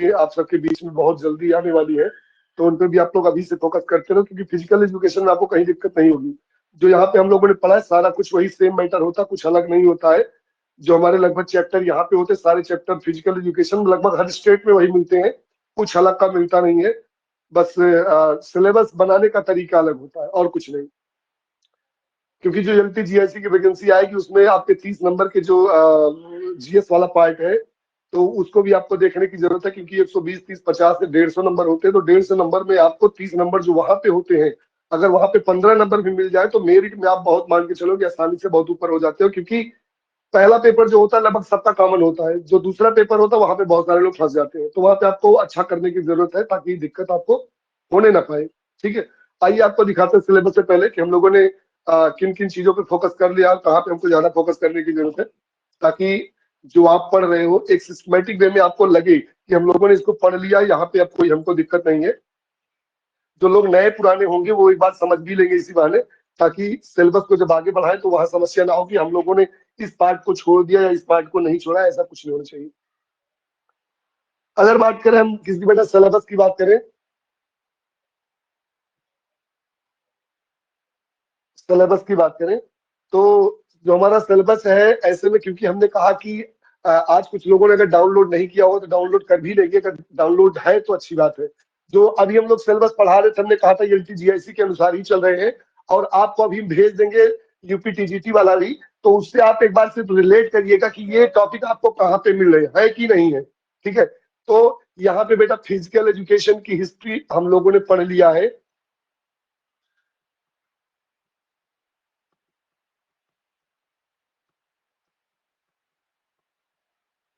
आप सबके बीच में बहुत जल्दी आने वाली है, तो उन पे भी आप लोग अभी से फोकस करते रहो, क्योंकि फिजिकल एजुकेशन में आपको कहीं दिक्कत नहीं होगी। जो यहाँ पे हम लोगों ने पढ़ा है सारा कुछ वही सेम मैटर होता है, कुछ अलग नहीं होता है। जो हमारे लगभग चैप्टर यहाँ पे होते हैं, सारे चैप्टर फिजिकल एजुकेशन में लगभग हर स्टेट में वही मिलते हैं, कुछ अलग का मिलता नहीं है। बस सिलेबस बनाने का तरीका अलग होता है और कुछ नहीं। क्योंकि जो एलपी जीआईसी की वैकेंसी आएगी उसमें आपके 30 नंबर के जो जीएस वाला पार्ट है, तो उसको भी आपको देखने की जरूरत है, क्योंकि 120, 30, 50 से 150 नंबर होते हैं। तो 150 नंबर में आपको 30 नंबर जो वहां पे होते हैं, अगर वहां पे 15 नंबर भी मिल जाए तो मेरिट में आप बहुत मान के चलो कि आसानी से बहुत ऊपर हो जाते हो। क्योंकि पहला पेपर जो होता है लगभग सबका कॉमन होता है, जो दूसरा पेपर होता है वहां पे बहुत सारे लोग फंस जाते हैं। तो वहां पे आपको अच्छा करने की जरूरत है ताकि दिक्कत आपको होने ना पाए। ठीक है, आइए आपको दिखाते हैं सिलेबस से पहले कि हम लोगों ने किन किन चीजों पे फोकस कर लिया और कहाँ पे हमको ज्यादा फोकस करने की जरूरत है, ताकि जो आप पढ़ रहे हो एक सिस्टमेटिक वे में आपको लगे कि हम लोगों ने इसको पढ़ लिया, यहाँ पे अब कोई हमको दिक्कत नहीं है। जो लोग नए पुराने होंगे वो एक बात समझ भी लेंगे इसी बहाने, ताकि सिलेबस को जब आगे बढ़ाए तो वहां समस्या ना हो कि हम लोगों ने इस पार्ट को छोड़ दिया या इस पार्ट को नहीं छोड़ा। ऐसा कुछ नहीं होना चाहिए। अगर बात करें हम किसी बेटा सिलेबस की बात करें, सिलेबस की बात करें तो जो हमारा सिलेबस है, ऐसे में क्योंकि हमने कहा कि आज कुछ लोगों ने अगर डाउनलोड नहीं किया हो तो डाउनलोड कर भी लेंगे, अगर डाउनलोड है तो अच्छी बात है। जो अभी हम लोग सिलेबस पढ़ा रहे थे, हमने कहा था एलटी जीआईसी के अनुसार ही चल रहे हैं, और आपको अभी भेज देंगे यूपी टीजीटी वाला भी। तो उससे आप एक बार सिर्फ रिलेट करिएगा कि ये टॉपिक आपको कहाँ पे मिल रहे हैं कि नहीं है। ठीक है, तो यहाँ पे बेटा फिजिकल एजुकेशन की हिस्ट्री हम लोगों ने पढ़ लिया है।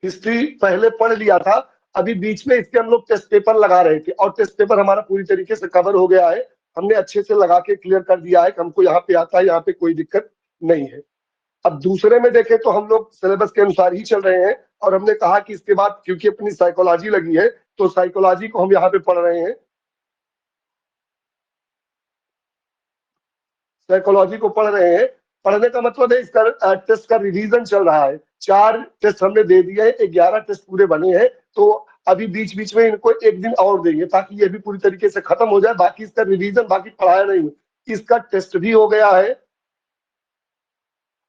हिस्ट्री पहले पढ़ लिया था, अभी बीच में इसके हम लोग टेस्ट पेपर लगा रहे थे, और टेस्ट पेपर हमारा पूरी तरीके से कवर हो गया है। हमने अच्छे से लगा के क्लियर कर दिया है कि हमको यहाँ पे आता है, यहाँ पे कोई दिक्कत नहीं है। अब दूसरे में देखें तो हम लोग सिलेबस के अनुसार ही चल रहे हैं, और हमने कहा कि इसके बाद क्योंकि अपनी साइकोलॉजी लगी है तो साइकोलॉजी को हम यहाँ पे पढ़ रहे हैं। साइकोलॉजी को पढ़ रहे हैं, पढ़ने का मतलब है इसका टेस्ट का रिवीजन चल रहा है। 4 टेस्ट हमने दे दिए हैं, 11 टेस्ट पूरे बने हैं। तो अभी बीच बीच में इनको एक दिन और देंगे ताकि ये भी पूरी तरीके से खत्म हो जाए। बाकी इसका रिवीजन बाकी पढ़ाया नहीं, इसका टेस्ट भी हो गया है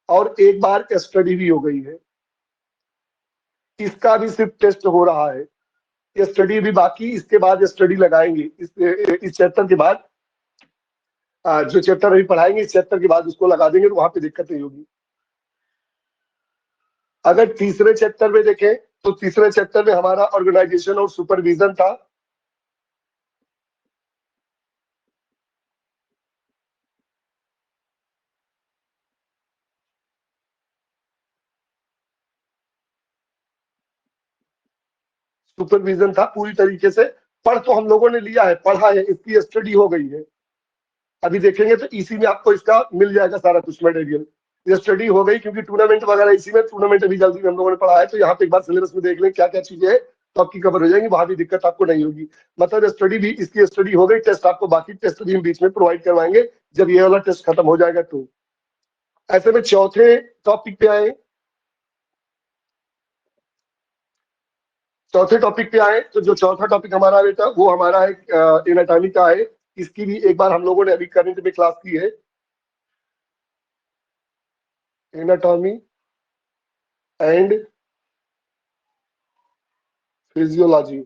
और एक बार स्टडी भी हो गई है। इसका भी सिर्फ टेस्ट हो रहा है, ये स्टडी भी बाकी, इसके बाद स्टडी लगाएंगे इस चैप्टर के बाद। जो चैप्टर अभी पढ़ाएंगे इस चैप्टर के बाद उसको लगा देंगे, तो वहां पे दिक्कत नहीं होगी। अगर तीसरे चैप्टर में देखें तो तीसरे चैप्टर में हमारा ऑर्गेनाइजेशन और सुपरविजन था। सुपरविजन था पूरी तरीके से, पढ़ तो हम लोगों ने लिया है, पढ़ा है, इसकी स्टडी हो गई है। अभी देखेंगे तो इसी में आपको इसका मिल जाएगा सारा कुछ मटेरियल। ये स्टडी हो गई क्योंकि टूर्नामेंट वगैरह इसी में, टूर्नामेंट अभी जल्दी में हम लोगों ने पढ़ा है, तो यहाँ पे एक बार सिलेबस में देख लें क्या क्या चीजें है, तो आपकी कवर हो जाएंगी, वहां भी दिक्कत आपको नहीं होगी। मतलब स्टडी भी, इसकी स्टडी हो गई, टेस्ट आपको बाकी टेस्ट भी हम बीच में प्रोवाइड करवाएंगे जब ये वाला टेस्ट खत्म हो जाएगा। तो ऐसे में चौथे टॉपिक पे आए, चौथे टॉपिक पे आए तो जो चौथा टॉपिक हमारा बेटा वो हमारा है एनाटॉमी का है। इसकी भी एक बार हम लोगों ने अभी करंट में क्लास की है, एनाटॉमी एंड फिजियोलॉजी।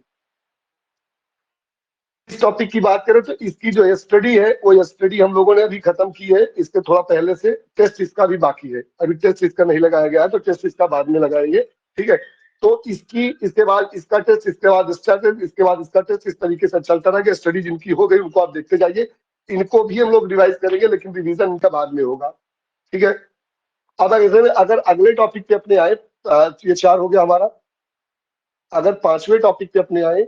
इस टॉपिक की बात करें तो इसकी जो स्टडी है वो स्टडी हम लोगों ने अभी खत्म की है, इसके थोड़ा पहले से। टेस्ट इसका भी बाकी है, अभी टेस्ट इसका नहीं लगाया गया है, तो टेस्ट इसका बाद में लगाएंगे। ठीक है, तो इसकी, इसके बाद इसका टेस्ट, इसके बाद इसका टेस्ट, इसके बाद इसका टेस्ट, इस तरीके से चलता रहेगा। स्टडी जिनकी हो गई उनको आप देखते जाइए, इनको भी हम लोग रिवाइज करेंगे, लेकिन रिवीजन इनका बाद में होगा। ठीक है, अब अगर अगले टॉपिक पे अपने आए, ये 4 हो गया हमारा। अगर 5वें टॉपिक पे अपने आए,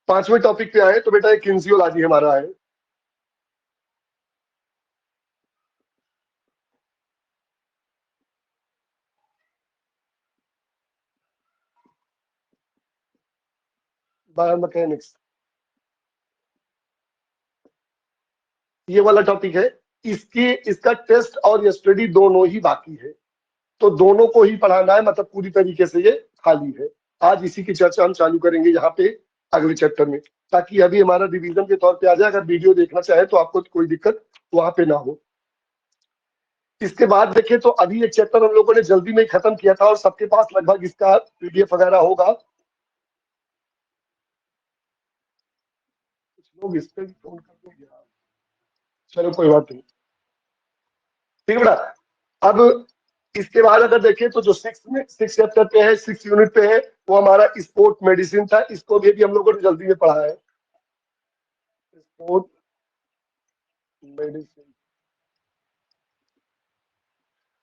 5वें टॉपिक पे आए तो बेटा एक किन्सियोलॉजी हमारा है। बायोमैकेनिक्स, ये वाला टॉपिक है। इसकी, इसका टेस्ट और स्टडी दोनों ही बाकी है। तो दोनों को ही पढ़ाना है, मतलब पूरी तरीके से ये खाली है। आज इसी की चर्चा हम चालू करेंगे यहाँ पे अगले चैप्टर में, ताकि अभी हमारा रिवीजन के तौर पे आ जाए। अगर वीडियो देखना चाहे तो आपको कोई दिक्कत वहां पे ना हो। इसके बाद देखें तो अभी एक चैप्टर हम लोगों ने जल्दी में खत्म किया था और सबके पास लगभग इसका पीडीएफ वगैरह होगा। कुछ लोग इस पे फोन कर देंगे, चलो कोई बात नहीं, ठीक है बेटा। अब इसके बाद अगर देखें तो जो सिक्स चैप्टर पे है, 6 यूनिट पे है, वो हमारा स्पोर्ट मेडिसिन था। इसको भी हम लोगों ने जल्दी में पढ़ा है। स्पोर्ट मेडिसिन,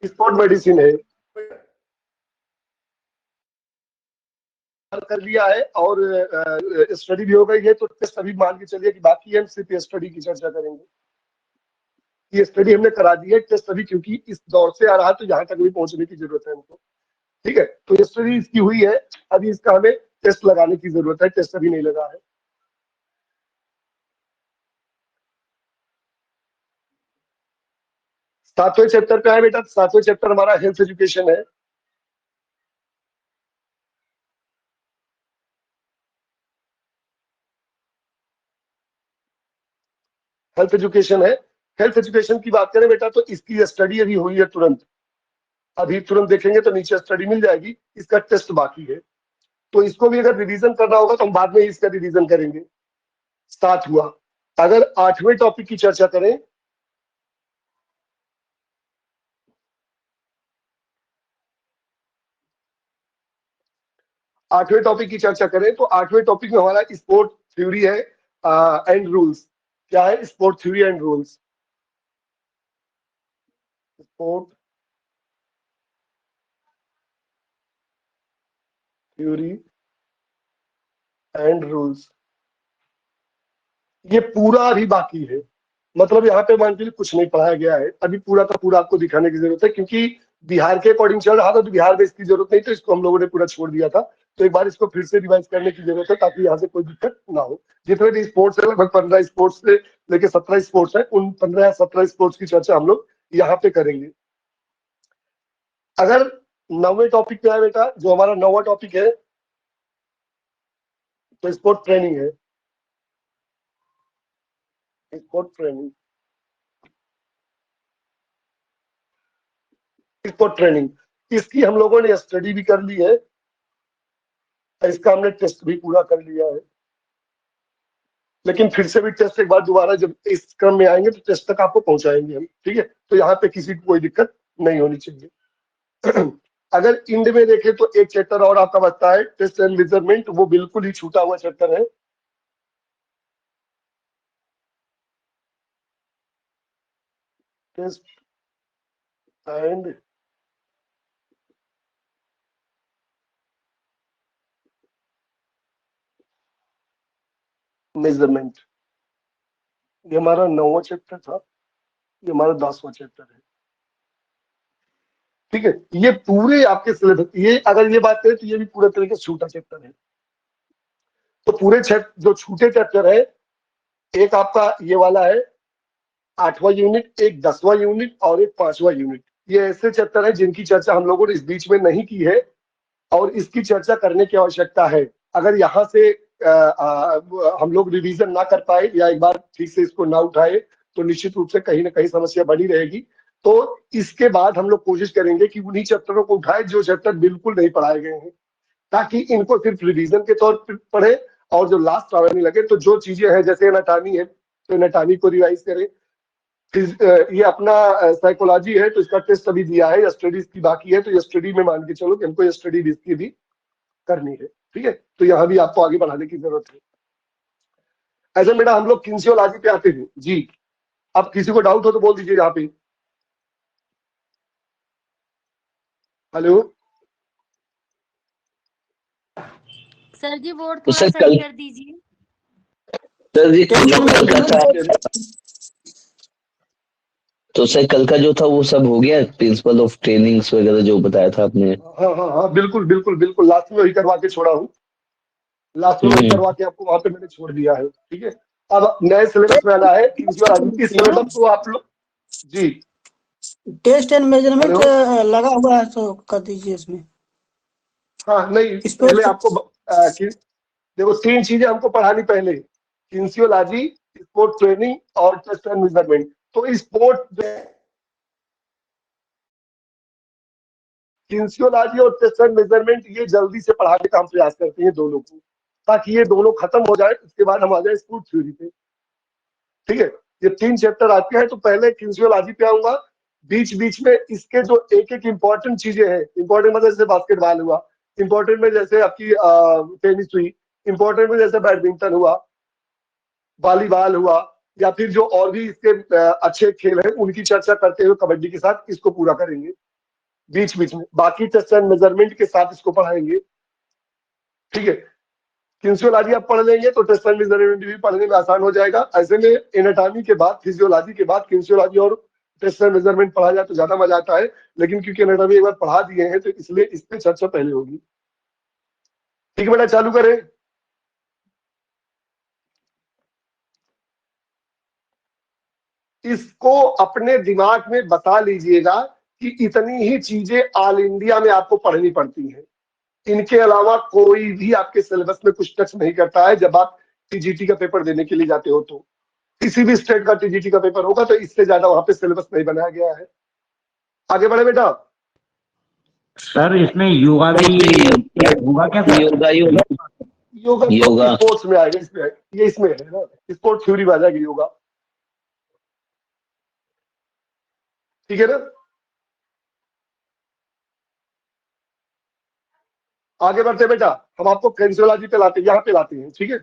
स्पोर्ट मेडिसिन है, कर लिया है और स्टडी भी हो गई है। तो टेस्ट अभी मान के चलिए कि बाकी है, हम सिर्फ स्टडी की चर्चा करेंगे। ये स्टडी हमने करा दी है, टेस्ट अभी क्योंकि इस दौर से आ रहा है तो यहाँ तक भी पहुंचने की जरूरत है हमको, ठीक है। तो ये स्टडी इसकी हुई है, अभी इसका हमें टेस्ट लगाने की जरूरत है, टेस्ट अभी नहीं लगा है। सातवें चैप्टर पे है बेटा, सातवें चैप्टर हमारा हेल्थ एजुकेशन है। हेल्थ एजुकेशन है। हेल्थ एजुकेशन की बात करें बेटा तो इसकी स्टडी अभी हुई है तुरंत, अभी तुरंत देखेंगे तो नीचे स्टडी मिल जाएगी। इसका टेस्ट बाकी है, तो इसको भी अगर रिवीजन करना होगा तो हम बाद में इसका रिवीजन करेंगे। 7 हुआ। अगर 8वें टॉपिक की चर्चा करें, 8वें टॉपिक की चर्चा करें तो 8वें टॉपिक में हमारा स्पोर्ट थ्योरी है एंड रूल्स। क्या है? Sport theory and rules. Sport theory and rules, ये पूरा अभी बाकी है। मतलब यहाँ पे मान के लिए कुछ नहीं पढ़ाया गया है, अभी पूरा का पूरा आपको दिखाने की जरूरत है, क्योंकि बिहार के अकॉर्डिंग चल रहा था तो बिहार में इसकी जरूरत नहीं, तो इसको हम लोगों ने पूरा छोड़ दिया था। तो एक बार इसको फिर से रिवाइज करने की जरूरत है, ताकि यहाँ से कोई दिक्कत ना हो। जितने भी स्पोर्ट्स है, लगभग 15 स्पोर्ट्स से लेके 17 स्पोर्ट्स है, उन 15 या 17 स्पोर्ट्स की चर्चा हम लोग यहाँ पे करेंगे। अगर 9वें टॉपिक पे है बेटा, जो हमारा 9वां टॉपिक है, तो स्पोर्ट ट्रेनिंग है। स्पोर्ट ट्रेनिंग, स्पोर्ट ट्रेनिंग, इसकी हम लोगों ने स्टडी भी कर ली है, इसका हमने टेस्ट भी पूरा कर लिया है। लेकिन फिर से भी टेस्ट एक बार दोबारा जब इस क्रम में आएंगे तो टेस्ट तक आपको पहुंचाएंगे हम, ठीक है। तो यहाँ पे किसी को कोई दिक्कत नहीं होनी चाहिए। अगर इंड में देखें तो एक चैप्टर और आपका बचता है, टेस्ट एंड मेजरमेंट, वो बिल्कुल ही छूटा हुआ चैप्टर है। टेस्ट एंड मेजरमेंट, ये हमारा 9वां चैप्टर था, ये हमारा 10वां चैप्टर है, ठीक है। ये पूरे आपके सिलेबस, ये अगर ये बात करें तो ये भी पूरे तरीके से छूटा चैप्टर है। तो पूरे जो छूटे चैप्टर है, एक आपका ये वाला है 8वां यूनिट, एक 10वां यूनिट और एक 5वां यूनिट। ये ऐसे चैप्टर है जिनकी चर्चा हम लोगों ने इस बीच में नहीं की है और इसकी चर्चा करने की आवश्यकता है। अगर यहाँ से हम लोग रिवीजन ना कर पाए या एक बार ठीक से इसको ना उठाए तो निश्चित रूप से कहीं ना कहीं समस्या बनी रहेगी। तो इसके बाद हम लोग कोशिश करेंगे कि उन्हीं चैप्टरों को उठाए जो चैप्टर बिल्कुल नहीं पढ़ाए गए हैं, ताकि इनको सिर्फ रिवीजन के तौर पर पढ़े और जो लास्ट आवर में लगे। तो जो चीजें हैं जैसे एनाटॉमी है तो एनाटॉमी को रिवाइज करें। ये अपना साइकोलॉजी है तो इसका टेस्ट अभी दिया है, स्टडीज की बाकी है, तो ये स्टडी में मान के चलो कि हमको ये स्टडी इसकी भी करनी है, ठीक है। तो यहाँ भी आपको आगे बढ़ाने की जरूरत है। ऐसे बेटा हम लोग किन्सियोलॉजी पे आते हैं जी। अब किसी को डाउट हो तो बोल दीजिए यहाँ पे। हेलो सर जी, बोर्ड तो थोड़ा सर सही कर दीजिए। सर जी जो कल का था, तो सर कल का जो था वो सब हो गया, प्रिंसिपल ऑफ ट्रेनिंग्स वगैरह जो बताया था आपने? हाँ हाँ हाँ, बिल्कुल बिल्कुल बिल्कुल, लास्ट में वही करवा के छोड़ा हूँ, लास्ट में वही करवा के आपको वहां पे मैंने छोड़ दिया है, ठीक है। अब नए सिलेबस में आना है किन्सियोलॉजी। इस सिलेबस को आप लोग जी टेस्ट एंड मेजरमेंट हेलो, लगा हुआ है तो कर दीजिए इसमें। हाँ नहीं, पहले स्पोर्ट्स आपको देखो 3 चीजें हमको पढ़ानी पहले, किन्सियोलॉजी, स्पोर्ट ट्रेनिंग और टेस्ट एंड मेजरमेंट। तो स्पोर्ट किन्सियोलॉजी और टेस्ट एंड मेजरमेंट ये जल्दी से पढ़ाने का हम प्रयास करते हैं दोनों को, ताकि ये दोनों खत्म हो जाए, उसके बाद हम आ जाए स्पोर्ट थ्योरी पे। ठीक है, ये 3 चैप्टर आते हैं, तो पहले किन्सियोलॉजी पे आऊंगा। बीच बीच में इसके जो एक एक इंपॉर्टेंट चीजें हैं, इंपॉर्टेंट मतलब जैसे बास्केटबॉल हुआ, इंपॉर्टेंट में जैसे आपकी टेनिस हुई, इंपॉर्टेंट में जैसे बैडमिंटन हुआ, वॉलीबॉल हुआ, या फिर जो और भी इसके अच्छे खेल हैं उनकी चर्चा करते हुए कबड्डी के साथ इसको पूरा करेंगे बीच बीच में। बाकी टेस्ट एंड मेजरमेंट के साथ इसको पढ़ाएंगे। ठीक है, किन्सियोलॉजी आप पढ़ लेंगे तो टेस्ट एंड मेजरमेंट भी पढ़ने में आसान हो जाएगा। ऐसे में एनाटॉमी के बाद, फिजियोलॉजी के बाद किन्सियोलॉजी और टेस्ट एंड मेजरमेंट पढ़ा जाए तो ज्यादा मजा आता है, लेकिन क्योंकि एनाटॉमी एक बार पढ़ा दिए हैं तो इसलिए इस पे चर्चा पहले होगी। ठीक है बेटा, चालू करें। इसको अपने दिमाग में बता लीजिएगा कि इतनी ही चीजें ऑल इंडिया में आपको पढ़नी पड़ती हैं, इनके अलावा कोई भी आपके सिलेबस में कुछ टच नहीं करता है। जब आप टीजीटी का पेपर देने के लिए जाते हो तो किसी भी स्टेट का टीजीटी का पेपर होगा तो इससे ज्यादा वहां पे सिलेबस नहीं बनाया गया है। आगे बढ़े बेटा। सर इसमें योगा भी होगा क्या सर? योगा योगा योगा तो योगा स्पोर्ट्स में आएगा, इसमें ये इसमें है ना, स्पोर्ट थ्योरी में आ जाएगी योगा। ठीक है ना, आगे बढ़ते बेटा। हम आपको कैंसोलॉजी पे लाते, यहाँ पे लाते हैं। ठीक है,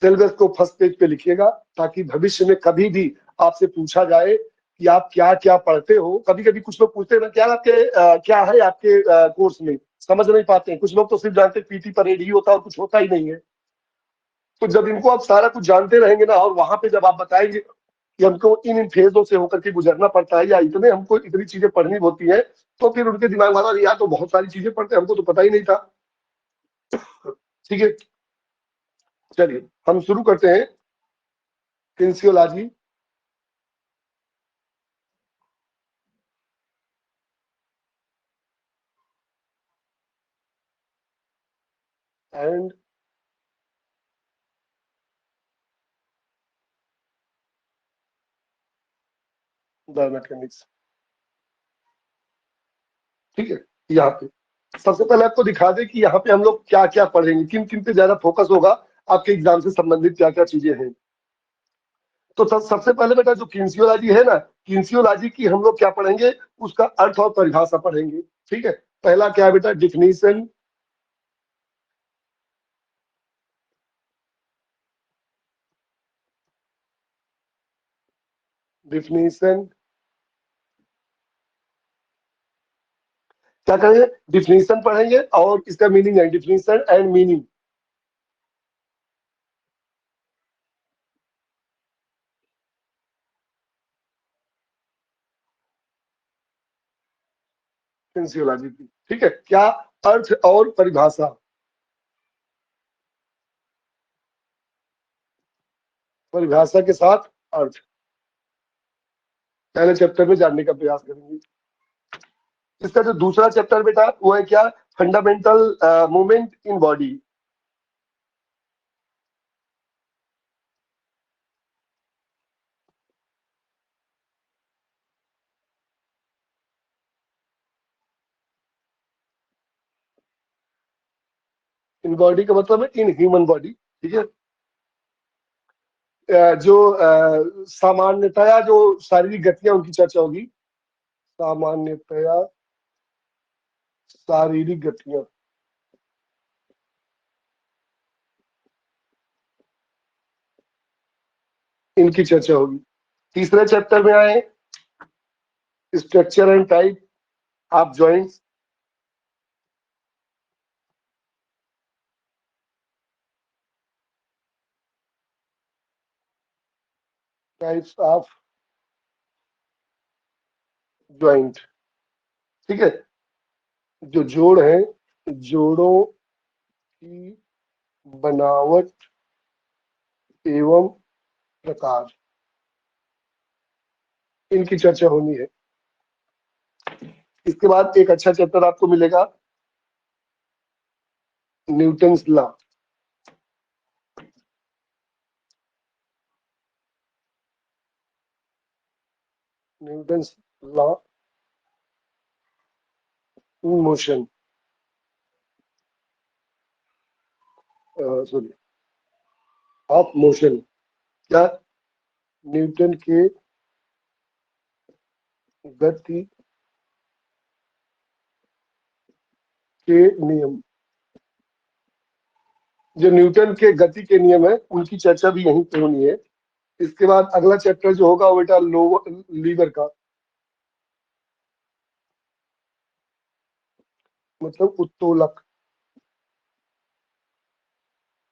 सिलेबस को फर्स्ट पेज पे लिखिएगा, ताकि भविष्य में कभी भी आपसे पूछा जाए कि आप क्या क्या पढ़ते हो। कभी कभी कुछ लोग पूछते हैं ना, क्या आपके क्या है आपके कोर्स में, समझ नहीं पाते हैं। कुछ लोग तो सिर्फ जानते पीटी परेड ही होता है और कुछ होता ही नहीं है। तो जब इनको आप सारा कुछ जानते रहेंगे ना, और वहां पे जब आप बताएंगे कि हमको इन इन फेजों से होकर के गुजरना पड़ता है, या इतने हमको इतनी चीजें पढ़नी होती है, तो फिर उनके दिमाग में यार तो बहुत सारी चीजें पढ़ते हैं, हमको तो पता ही नहीं था। ठीक है, चलिए हम शुरू करते हैं किन्सियोलॉजी। And the mechanics. ठीक है, यहाँ पे सबसे पहले आपको दिखा दे कि यहाँ पे हम लोग क्या क्या पढ़ेंगे, किन किन पे ज्यादा फोकस होगा, आपके एग्जाम से संबंधित क्या क्या चीजें हैं। तो सबसे पहले बेटा जो किन्सियोलॉजी है ना, किन्सियोलॉजी की हम लोग क्या पढ़ेंगे, उसका अर्थ और परिभाषा पढ़ेंगे। ठीक है, पहला क्या है बेटा, डिफिनीशन। डिफिनीशन क्या करेंगे, डिफिनीशन पढ़ेंगे और इसका मीनिंग है, डिफिनीशन एंड मीनिंग। किन्सियोलॉजी की, ठीक है, क्या अर्थ और परिभाषा, परिभाषा के साथ अर्थ पहले चैप्टर में जानने का प्रयास करेंगे। इसका जो दूसरा चैप्टर बेटा वो है क्या, fundamental movement in body. In body का मतलब है इन ह्यूमन बॉडी। ठीक है, जो सामान्यतया जो शारीरिक गतियां उनकी चर्चा होगी, सामान्यतया शारीरिक गतियां, इनकी चर्चा होगी। तीसरे चैप्टर में आए structure and type of joints, types of joint. ठीक है, जो जोड़ है, जोड़ों की बनावट एवं प्रकार। इनकी चर्चा होनी है। इसके बाद एक अच्छा चैप्टर आपको मिलेगा Newton's law. Newton's law in motion, sorry of motion. क्या? न्यूटन के गति के नियम, जो न्यूटन के गति के नियम है उनकी चर्चा भी यहीं पे होनी है। इसके बाद अगला चैप्टर जो होगा वो बेटा लीवर का, मतलब उत्तोलक,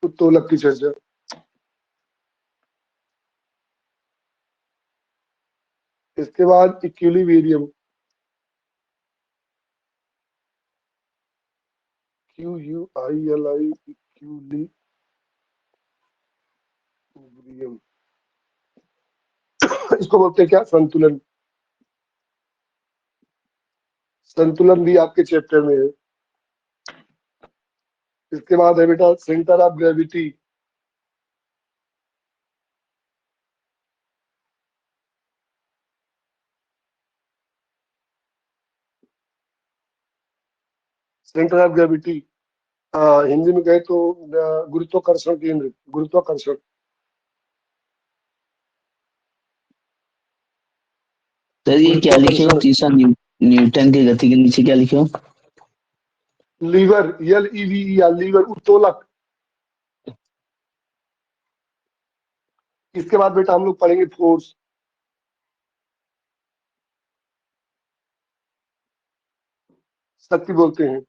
उत्तोलक की चर्चा। इसके बाद इक्विलिब्रियम, QUILI, इक्विलिब्रियम, इसको बोलते हैं क्या? संतुलन। संतुलन भी आपके चैप्टर में है। इसके बाद है बेटा centre of gravity, centre of gravity Hindi में कहे तो गुरुत्वाकर्षण केंद्र, गुरुत्वाकर्षण। सर ये क्या लिखे हो तीसरा न्यूटन की गति के नीचे क्या लिखे हो? लीवर, LEVER, लीवर, उत्तोलक। इसके बाद बेटा हम लोग पढ़ेंगे फोर्स। शक्ति बोलते हैं,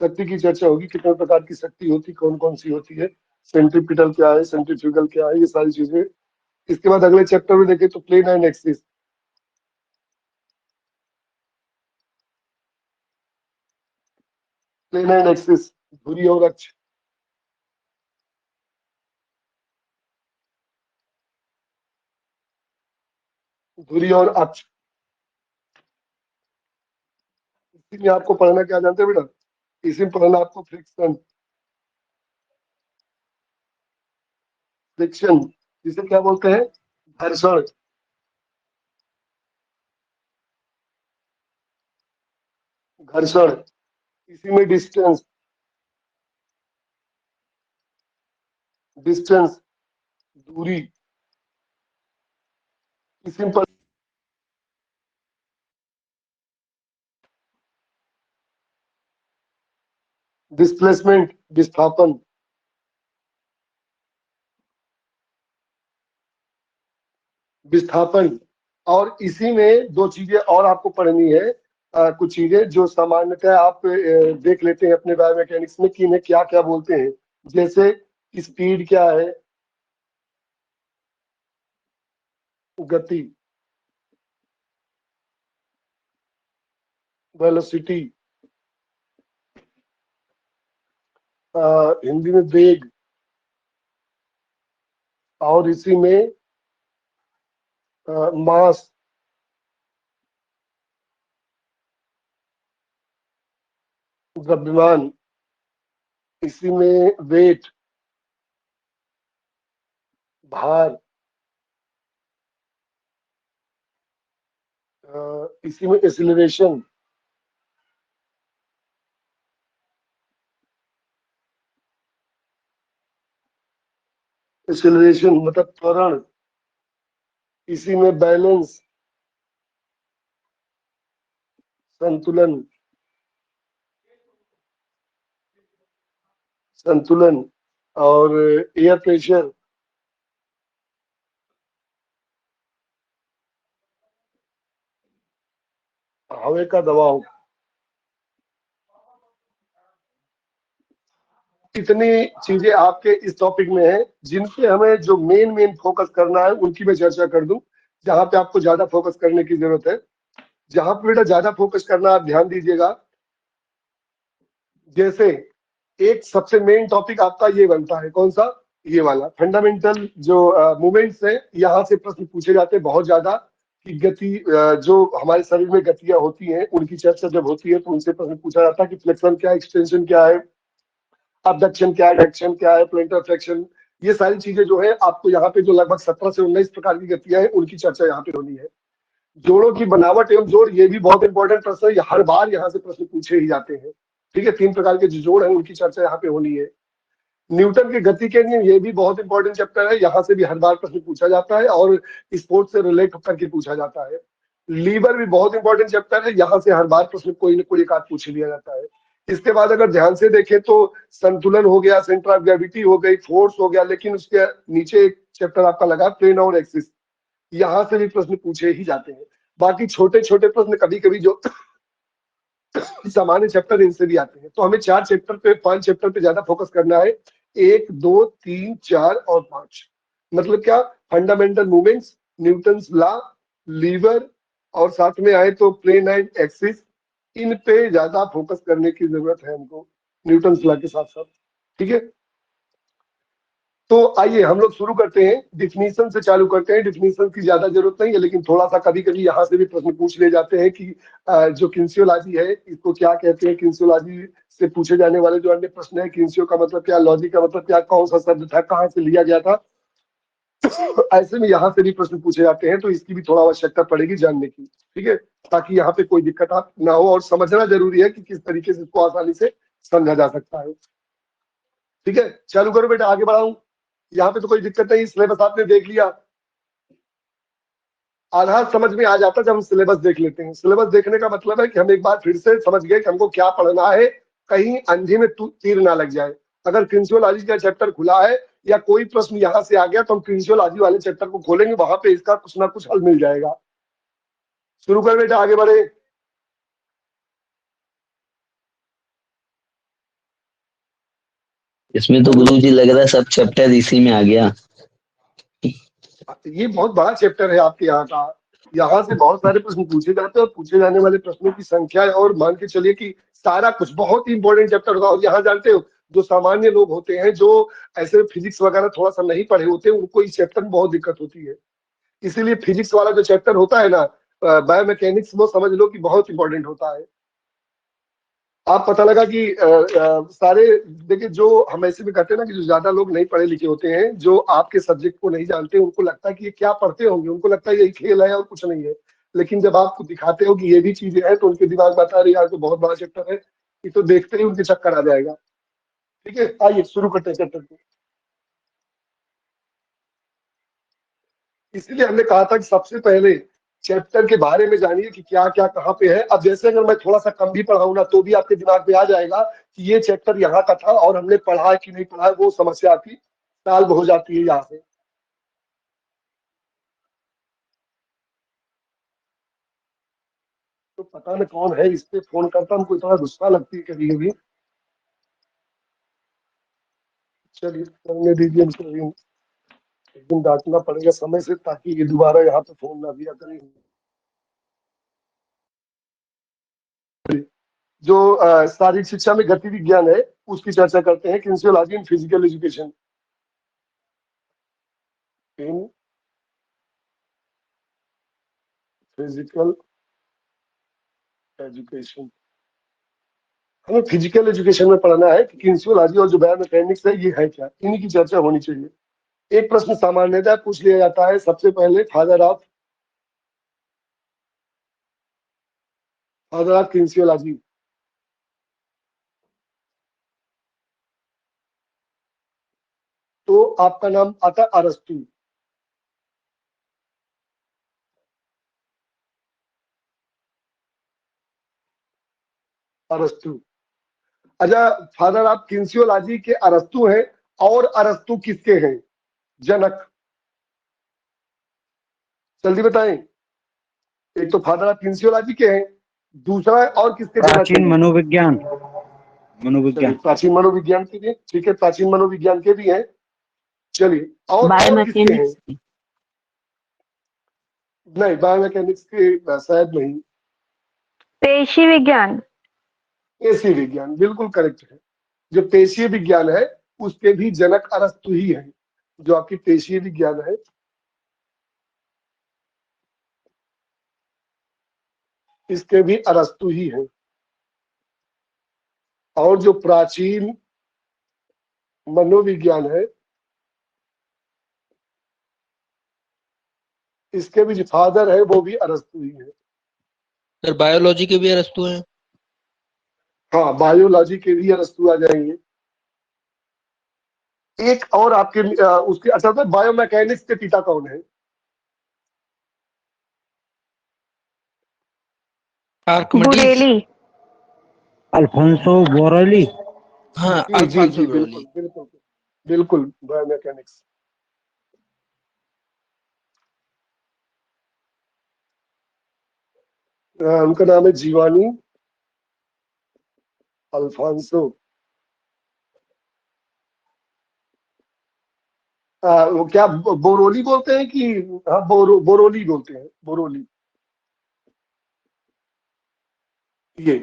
शक्ति की चर्चा होगी, कितने प्रकार की शक्ति होती, कौन कौन सी होती है, सेंट्रीपिटल क्या है, सेंट्रीफ्यूगल क्या है, ये सारी चीजें। इसके बाद अगले चैप्टर में देखें तो plane and axis, plane and axis, धुरी और अक्ष। धुरी और अक्ष, इसी में आपको पढ़ना क्या जानते हैं बेटा? इसी में पढ़ना आपको फ्रिक्शन, फ्रिक्शन जिसे क्या बोलते हैं? घर्षण। घर्षण, इसी में डिस्टेंस, डिस्टेंस दूरी, इसी में डिस्प्लेसमेंट, विस्थापन, विस्थापन। और इसी में दो चीजें और आपको पढ़नी है, कुछ चीजें जो सामान्यतः आप देख लेते हैं अपने बायोमैकेनिक्स में कि इन्हें क्या क्या बोलते हैं, जैसे स्पीड क्या है, गति, वेलोसिटी, हिंदी में वेग, और इसी में मास, द्रव्यमान, इसी में वेट, भार, इसी में एक्सीलरेशन, एक्सीलरेशन मतलब त्वरण, इसी में बैलेंस, संतुलन, संतुलन, और एयर प्रेशर, हवा का दबाव। इतनी चीजें आपके इस टॉपिक में है जिनपे हमें जो मेन फोकस करना है उनकी मैं चर्चा कर दूं, जहां पे आपको ज्यादा फोकस करने की जरूरत है। जहां पे बेटा ज्यादा फोकस करना, आप ध्यान दीजिएगा। जैसे एक सबसे मेन टॉपिक आपका ये बनता है, कौन सा? ये वाला फंडामेंटल जो मूवमेंट्स है, यहाँ से प्रश्न पूछे जाते हैं बहुत ज्यादा। कि गति जो हमारे शरीर में गतियां होती हैं उनकी चर्चा जब होती है तो उनसे प्रश्न पूछा जाता है कि फ्लेक्शन क्या है, एक्सटेंशन क्या है, अबडक्शन क्या है, एडक्शन क्या है, प्लेंटर फ्लेक्शन, ये सारी चीजें जो है आपको यहाँ पे जो लगभग 17 से 19 प्रकार की गतियां हैं उनकी चर्चा यहाँ पे होनी है। जोड़ों की बनावट एवं जोड़, ये भी बहुत इंपॉर्टेंट प्रश्न है, हर बार यहाँ से प्रश्न पूछे ही जाते हैं। ठीक है, 3 प्रकार के जो जोड़ हैं उनकी चर्चा यहाँ पे होनी है। न्यूटन के गति के नियम, ये भी बहुत इंपॉर्टेंट चैप्टर है, यहाँ से भी हर बार प्रश्न पूछा जाता है और स्पोर्ट्स से रिलेट करके पूछा जाता है। लीवर भी बहुत इंपॉर्टेंट चैप्टर है, यहाँ से हर बार प्रश्न कोई ना कोई एक आध पूछ लिया जाता है। इसके बाद अगर ध्यान से देखें तो संतुलन हो गया, सेंटर ऑफ ग्रेविटी हो गई, फोर्स हो गया, लेकिन उसके नीचे एक चैप्टर आपका लगा प्लेन और एक्सिस, यहाँ से भी प्रश्न पूछे ही जाते हैं। बाकी छोटे छोटे प्रश्न कभी कभी जो सामान्य चैप्टर इनसे भी आते हैं। तो हमें 4 चैप्टर पे 5 चैप्टर पे ज्यादा फोकस करना है, 1 2 3 4 और 5। मतलब क्या, fundamental movements, Newton's law, lever और साथ में आए तो प्लेन एंड एक्सिस, इन पे ज्यादा फोकस करने की जरूरत है हमको न्यूटन्स लॉ के साथ साथ। ठीक है, तो आइए हम लोग शुरू करते हैं, डिफिनीशन से चालू करते हैं। डिफिनीशन की ज्यादा जरूरत नहीं है, लेकिन थोड़ा सा कभी कभी यहाँ से भी प्रश्न पूछ ले जाते हैं कि जो किन्सियोलॉजी है इसको क्या कहते हैं। किन्सियोलॉजी से पूछे जाने वाले जो अन्य प्रश्न है, किन्सियो का मतलब क्या, लॉजी का मतलब क्या, कौन सा शब्द था, कहाँ से लिया गया था, ऐसे में यहाँ से भी प्रश्न पूछे जाते हैं, तो इसकी भी थोड़ा आवश्यकता पड़ेगी जानने की। ठीक है, ताकि यहाँ पे कोई दिक्कत आप ना हो, और समझना जरूरी है कि किस तरीके से इसको आसानी से समझा जा सकता है। ठीक है, चालू करो बेटा, आगे बढ़ाऊं। यहाँ पे तो कोई दिक्कत नहीं, सिलेबस आपने देख लिया, आधार समझ में आ जाता जब हम सिलेबस देख लेते हैं। सिलेबस देखने का मतलब है कि हम एक बार फिर से समझ गए कि हमको क्या पढ़ना है, कहीं अंधी में तीर ना लग जाए। अगर किन्सियोलॉजी का चैप्टर खुला है या कोई प्रश्न यहाँ से आ गया तो हम किन्सियोलॉजी वाले चैप्टर को खोलेंगे, वहां पे इसका कुछ ना कुछ हल मिल जाएगा। शुरू कर बेटा, आगे बढ़े। इसमें तो गुरुजी लग रहा है सब चैप्टर इसी में आ गया। ये बहुत बड़ा चैप्टर है आपके यहाँ का, यहाँ से बहुत सारे प्रश्न पूछे जाते हैं और पूछे जाने वाले प्रश्नों की संख्या है, और मान के चलिए कि सारा कुछ बहुत ही इंपॉर्टेंट चैप्टर होगा। और यहाँ जानते हो, जो सामान्य लोग होते हैं, जो ऐसे फिजिक्स वगैरह थोड़ा सा नहीं पढ़े होते, उनको इस चैप्टर में बहुत दिक्कत होती है। इसीलिए फिजिक्स वाला जो चैप्टर होता है ना, बायोमैकेनिक्स, वो समझ लो कि बहुत इंपॉर्टेंट होता है। आप पता लगा कि सारे, देखिए जो हम ऐसे भी कहते हैं ना कि जो ज्यादा लोग नहीं पढ़े लिखे होते हैं, जो आपके सब्जेक्ट को नहीं जानते, उनको लगता है कि ये क्या पढ़ते होंगे, उनको लगता है यही खेल है और कुछ नहीं है। लेकिन जब आपको दिखाते हो कि ये भी चीजें हैं, तो उनके दिमाग में आता है, यार तो बहुत बड़ा चैप्टर है, ये तो देखते ही उनके चक्कर आ जाएगा। ठीक है, आइए शुरू करते हैं चैप्टर को। इसलिए हमने कहा था कि सबसे पहले चैप्टर के बारे में जानिए कि क्या क्या कहाँ पे है। अब जैसे अगर मैं थोड़ा सा कम भी पढ़ाऊँ ना, तो भी आपके दिमाग में आ जाएगा कि ये चैप्टर यहाँ का था और हमने पढ़ा है कि नहीं पढ़ा है, वो समस्या आपकी सॉल्व हो जाती है यहाँ से। तो पता नहीं कौन है इस पे फोन करता, हमको इतना गुस्सा लगती है कभी कभी। चलिए करने दीजिए, इनको एक दिन डांटना पड़ेगा समय से, ताकि ये दोबारा यहाँ पे फोन ना दिया करें। जो शारीरिक शिक्षा में गति विज्ञान है, उसकी चर्चा करते हैं, kinesiology in physical education. In physical education, हमें फिजिकल एजुकेशन में पढ़ना है कि किन्सियोलॉजी और जो बायोमैकेनिक्स है ये है क्या, इन्हीं की चर्चा होनी चाहिए। एक प्रश्न सामान्यतः पूछ लिया जाता है सबसे पहले, फादर ऑफ किन्सियोलॉजी। तो आपका नाम आता है अरस्तु। अरस्तु, अच्छा, फादर ऑफ किन्सियोलॉजी के अरस्तु हैं, और अरस्तु किसके हैं? जनक। जल्दी बताएं, एक तो फादर ऑफ किन्सियोलॉजी के हैं, दूसरा और किसके जनक प्राचीन हैं? मनोविज्ञान, चलिए, मनोविज्ञान। प्राचीन मनोविज्ञान के भी, ठीक है, प्राचीन मनोविज्ञान के भी हैं। चलिए, और किसके हैं? नहीं, बायोमैकेनिक्स के शायद नहीं। पेशी विज्ञान। पेशीय विज्ञान बिल्कुल करेक्ट है। जो पेशीय विज्ञान है उसके भी जनक अरस्तु ही है। जो आपकी पेशीय विज्ञान है, इसके भी अरस्तु ही हैं। और जो प्राचीन मनोविज्ञान है, इसके भी जो फादर है वो भी अरस्तु ही है। सर बायोलॉजी के भी अरस्तु हैं। हाँ, बायोलॉजी के भी अरस्तु आ जाएंगे। एक और आपके उसके अच्छा, तो बायोमैकेनिक्स के पिता कौन है? आर्किमिडीज। बुरेली। Alfonso Borelli. हाँ, जी जी अल्फांसो जी, बोरेली। बिल्कुल बिल्कुल बिल्कुल, बायोमैकेनिक्स। उनका नाम है जीवानी अल्फांसो। वो क्या बोरोली बोलते हैं कि? हाँ, बोरोली बोलते हैं, बोरोली। ये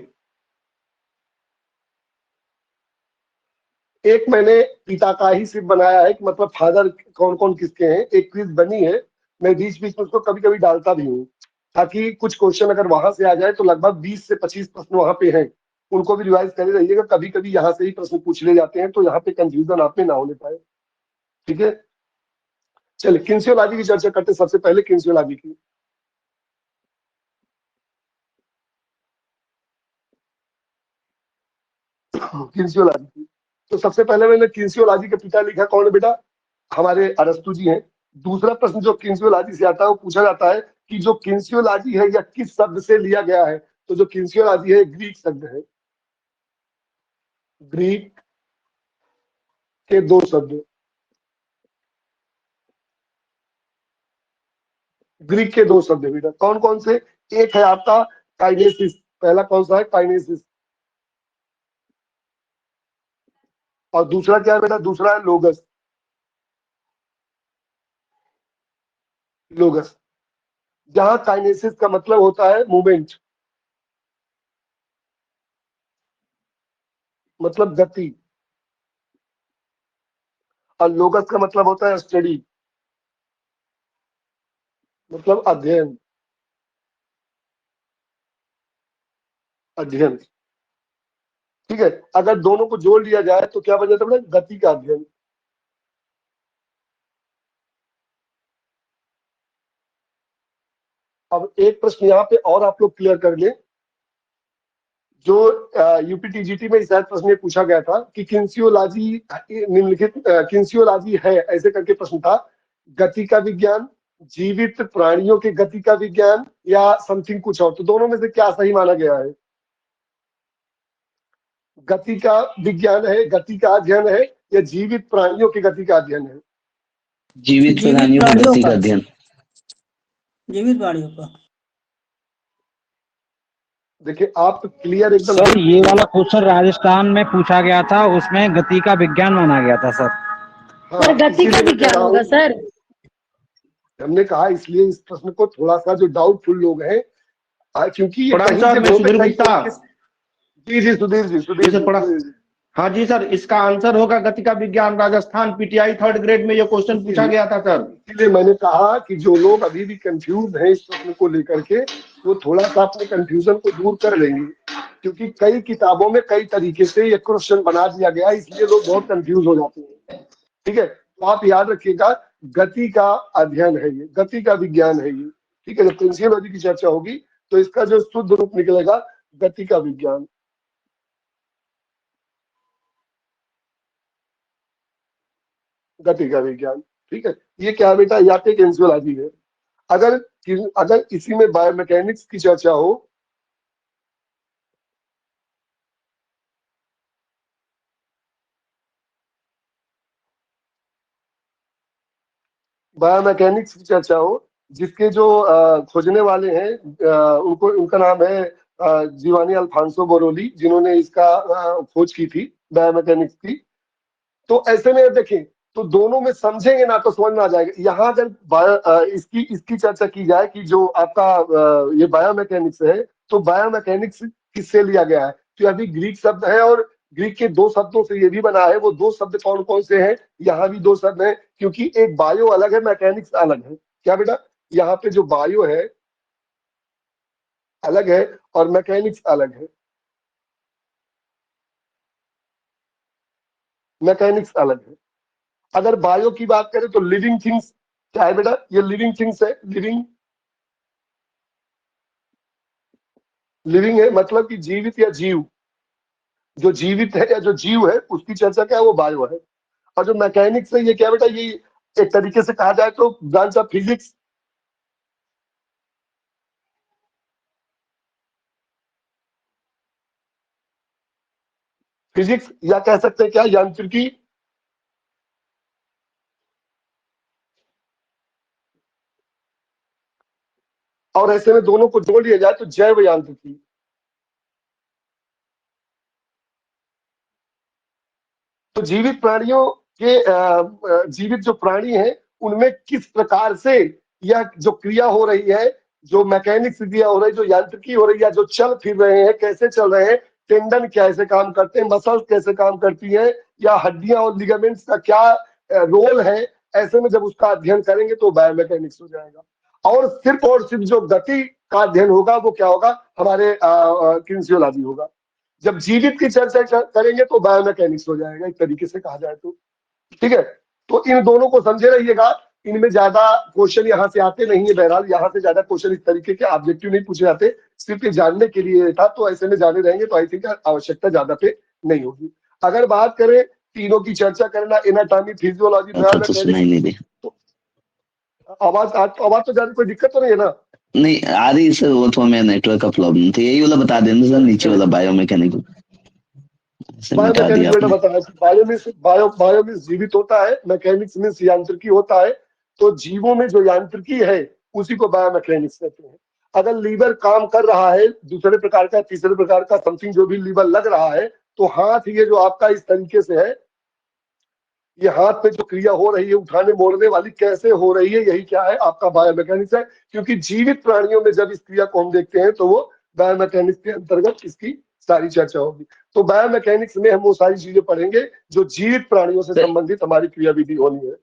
एक मैंने पिता का ही सिर्फ बनाया है कि मतलब फादर कौन कौन किसके हैं। एक क्विज बनी है, मैं बीच बीच में उसको कभी कभी डालता भी हूँ, ताकि कुछ क्वेश्चन अगर वहां से आ जाए तो लगभग 20 से 25 प्रश्न वहां पे हैं, उनको भी रिवाइज करे रहिएगा। कभी कभी यहाँ से ही प्रश्न पूछ ले जाते हैं, तो यहाँ पे कंफ्यूजन आप में ना होने पाए। ठीक है, चलिए किंसियोलॉजी की चर्चा करते हैं। सबसे पहले किंसियोलॉजी की। किंसियोलॉजी की तो सबसे पहले मैंने किंसियोलॉजी के पिता लिखा, कौन है बेटा? हमारे अरस्तु जी हैं। दूसरा प्रश्न जो किंसियोलॉजी से आता है वो पूछा जाता है कि जो किंसियोलॉजी है यह किस शब्द से लिया गया है? तो जो किंसियोलॉजी है ग्रीक शब्द है। ग्रीक के दो शब्द, ग्रीक के दो शब्द है बेटा। कौन कौन से? एक है आपका काइनेसिस। पहला कौन सा है? काइनेसिस। और दूसरा क्या है बेटा? दूसरा है लोगस। लोगस, जहां काइनेसिस का मतलब होता है मूवमेंट, मतलब गति, और लोगस का मतलब होता है स्टडी, मतलब अध्ययन। अध्ययन, ठीक है। अगर दोनों को जोड़ लिया जाए तो क्या बन जाता है बेटा? गति का अध्ययन। अब एक प्रश्न यहाँ पे और आप लोग क्लियर कर लें, जो यूपीटीजीटी में शायद प्रश्न पूछा गया था कि किंसियोलॉजी निम्नलिखित किंसियोलॉजी है ऐसे करके प्रश्न था। गति का विज्ञान, जीवित प्राणियों के गति का विज्ञान, या समथिंग कुछ और। तो दोनों में से क्या सही माना गया है? गति का विज्ञान है, गति का अध्ययन है, या जीवित प्राणियों की गति का अध्ययन है? जीवित प्राणियों की गति का अध्ययन। जीवित प्राणियों का। देखिए आप क्लियर एकदम। सर ये वाला क्वेश्चन राजस्थान में पूछा गया था, उसमें गति का विज्ञान माना गया था सर। हाँ, सर गति का इसीलिए मैं कह विज्ञान रहा होगा हूँ, सर। हमने कहा इसलिए इस प्रश्न को थोड़ा सा जो डाउटफुल लोग हैं, क्योंकि ये प्रणाम कहीं सर, से मैं हो सुधीर सकता है गुप्ता। जी जी, सुधीर जी, सुधीर जी सर, जी। हाँ जी सर, इसका आंसर होगा गति का विज्ञान। राजस्थान पीटीआई 3rd ग्रेड में ये क्वेश्चन पूछा गया था सर। इसीलिए मैंने कहा कि जो लोग अभी भी कंफ्यूज हैं इस प्रश्न को लेकर के, वो थोड़ा सा अपने कंफ्यूजन को दूर कर लेंगे, क्योंकि कई किताबों में कई तरीके से ये क्वेश्चन बना दिया गया, इसलिए लोग बहुत कंफ्यूज हो जाते हैं। ठीक है, तो आप याद रखिएगा, गति का अध्ययन है ये, गति का विज्ञान है ये। ठीक है, जब किंसियोलॉजी की चर्चा होगी तो इसका जो शुद्ध रूप निकलेगा गति का विज्ञान। गति का विज्ञान, ठीक है। ये क्या बेटा? या पे किंसियोलॉजी है। अगर अगर इसी में बायोमैकेनिक्स की चर्चा हो, बायोमैकेनिक्स की चर्चा हो, जिसके जो खोजने वाले हैं उनको, उनका नाम है जीवानी अल्फांसो बोरोली, जिन्होंने इसका खोज की थी बायोमैकेनिक्स की। तो ऐसे में देखें तो दोनों में समझेंगे ना तो समझ में आ जाएगा। यहाँ अगर इसकी इसकी चर्चा की जाए कि जो आपका ये बायोमैकेनिक्स है, तो बायोमैकेनिक्स किससे लिया गया है? तो अभी ग्रीक शब्द है, और ग्रीक के दो शब्दों से ये भी बना है। वो दो शब्द कौन कौन से हैं? यहाँ भी दो शब्द हैं, क्योंकि एक बायो अलग है, मैकेनिक्स अलग है। क्या बेटा? यहाँ पे जो बायो है, अलग है और मैकेनिक्स अलग है। मैकेनिक्स अलग है। अगर बायो की बात करें तो लिविंग थिंग्स क्या है बेटा, ये लिविंग थिंग्स है। लिविंग लिविंग है मतलब कि जीवित या जीव, जो जीवित है या जो जीव है उसकी चर्चा क्या है, वो बायो है। और जो मैकेनिक्स है ये क्या बेटा, ये एक तरीके से कहा जाए तो ब्रांच ऑफ फिजिक्स। फिजिक्स या कह सकते हैं क्या, यांत्रिकी। और ऐसे में दोनों को जोड़ लिया जाए तो जैव यांत्रिकी। तो जीवित प्राणियों के जीवित जो प्राणी हैं उनमें किस प्रकार से यह जो क्रिया हो रही है, जो मैकेनिक्स क्रिया हो रही है, जो यांत्रिकी हो रही है, जो चल फिर रहे हैं कैसे चल रहे हैं, टेंडन कैसे काम करते हैं, मसल्स कैसे काम करती हैं, या हड्डियां और लिगामेंट्स का क्या रोल है, ऐसे में जब उसका अध्ययन करेंगे तो बायोमैकेनिक्स हो जाएगा। और सिर्फ जो गति का अध्ययन होगा वो क्या होगा, हमारे किनेसियोलॉजी होगा। जब जीवित की चर्चा करेंगे तो बायोमैकेनिक्स हो जाएगा, एक तरीके से कहा जाए तो। ठीक है, तो इन दोनों को समझे रहिएगा। इनमें ज्यादा क्वेश्चन यहाँ से आते नहीं है, बहरहाल यहाँ से ज्यादा क्वेश्चन इस तरीके के ऑब्जेक्टिव नहीं पूछे जाते, सिर्फ ये जानने के लिए था। तो ऐसे में जाने रहेंगे तो आई थिंक आवश्यकता ज्यादा पे नहीं होगी। अगर बात करें तीनों की चर्चा करना, एनाटॉमी, फिजियोलॉजी, तो सुनाई नहीं दे। आवाज तो ज्यादा कोई दिक्कत तो नहीं है ना? नहीं आ रही सर, वो तो मैं नेटवर्क का प्रॉब्लम थी। यही वाला बता देना सर, नीचे वाला बायोमैकेनिकल मिटा दिया बायोमैकेनिक्स बेटा आपने। बताया, बायो मीन्स जीवित होता है, मैकेनिक्स मीन्स यांत्रिकी होता है। तो जीवों में जो यांत्रिकी है उसी को बायोमैकेनिक्स कहते हैं। अगर लीवर काम कर रहा है दूसरे प्रकार का, तीसरे प्रकार का समथिंग जो भी लीवर लग रहा है, तो हाथ ये जो आपका इस तरीके से है, ये हाथ पे जो क्रिया हो रही है उठाने मोड़ने वाली कैसे हो रही है, यही क्या है आपका बायोमैकेनिक्स है। क्योंकि जीवित प्राणियों में जब इस क्रिया को हम देखते हैं तो वो बायोमैकेनिक्स के अंतर्गत इसकी सारी चर्चा होगी। तो बायोमैकेनिक्स में हम वो सारी चीजें पढ़ेंगे जो जीवित प्राणियों से संबंधित हमारी क्रियाविधि होनी है।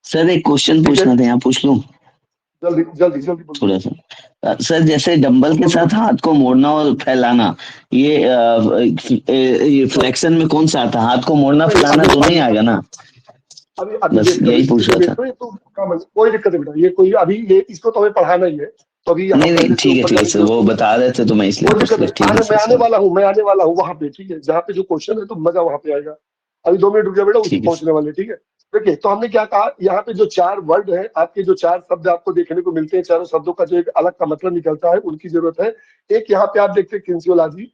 सर एक क्वेश्चन पूछना था, यहाँ पूछ लूं? जल्दी जल्दी जल्दी थोड़ा सा सर, जैसे डंबल के साथ हाथ को मोड़ना और फैलाना, ये फ्लेक्शन में कौन सा आता है? हाथ को मोड़ना फैलाना तो नहीं आएगा ना? अभी अभी बस यही पूछ रहा था। तो कोई दिक्कत नहीं बेटा, ये कोई अभी ये इसको तो हमें पढ़ाना ही है। तो अभी नहीं ठीक है सर, वो बता रहे थे तो मैं इसलिए पूछ लिया। ठीक है मैं आने वाला हूँ वहां पे। ठीक है, जहाँ पे जो क्वेश्चन है तो मजा वहां पे आएगा। अभी 2 मिनट रुक गया बेटा, उसको पहुंचने वाले। ठीक है, देखिए तो हमने क्या कहा, यहाँ पे जो 4 वर्ड है आपके, जो 4 शब्द आपको देखने को मिलते हैं, चारों शब्दों का जो एक अलग का मतलब निकलता है, उनकी जरूरत है। एक यहाँ पे आप देखते हैं किनेसियोलॉजी,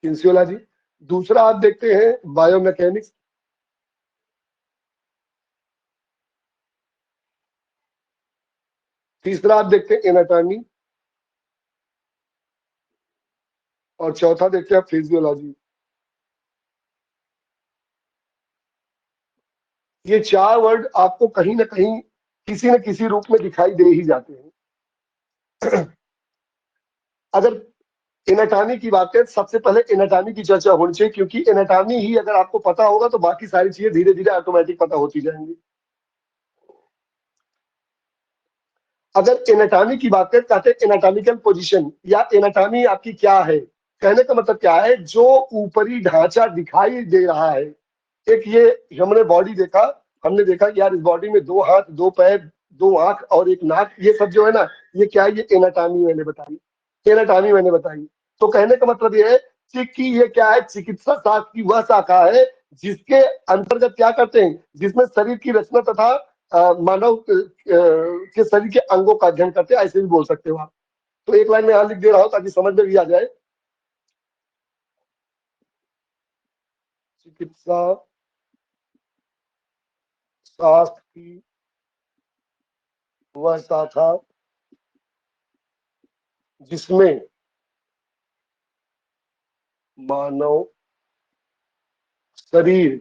किनेसियोलॉजी। दूसरा आप देखते हैं बायोमैकेनिक्स। तीसरा आप देखते हैं एनाटॉमी। और चौथा देखते हैं फिजियोलॉजी। ये 4 वर्ड आपको कहीं ना कहीं किसी न किसी रूप में दिखाई दे ही जाते हैं। अगर एनाटॉमी की बात करें, सबसे पहले एनाटॉमी की चर्चा होनी चाहिए, क्योंकि एनाटॉमी ही अगर आपको पता होगा तो बाकी सारी चीजें धीरे धीरे ऑटोमेटिक पता होती जाएंगी। अगर एनाटॉमी की बात करें, कहते हैं एनाटॉमिकल पोजीशन या एनाटॉमी आपकी क्या है, कहने का मतलब क्या है, जो ऊपरी ढांचा दिखाई दे रहा है। एक ये हमने बॉडी देखा, हमने देखा कि यार इस बॉडी में 2 हाथ, 2 पैर, 2 आंख और 1 नाक, ये सब जो है ना, ये क्या है, ये एनाटॉमी मैंने बताई, एनाटॉमी मैंने बताई। तो कहने का मतलब ये है कि ये क्या है, चिकित्सा शास्त्र की वह शाखा है जिसके अंतर्गत क्या करते हैं, जिसमें शरीर की रचना तथा मानव के शरीर के अंगों का अध्ययन करते हैं, ऐसे भी बोल सकते हो आप। तो एक लाइन में यहाँ लिख दे रहा हूं ताकि समझ में भी आ जाए। चिकित्सा शास्त्र की वह शाखा जिसमें मानव शरीर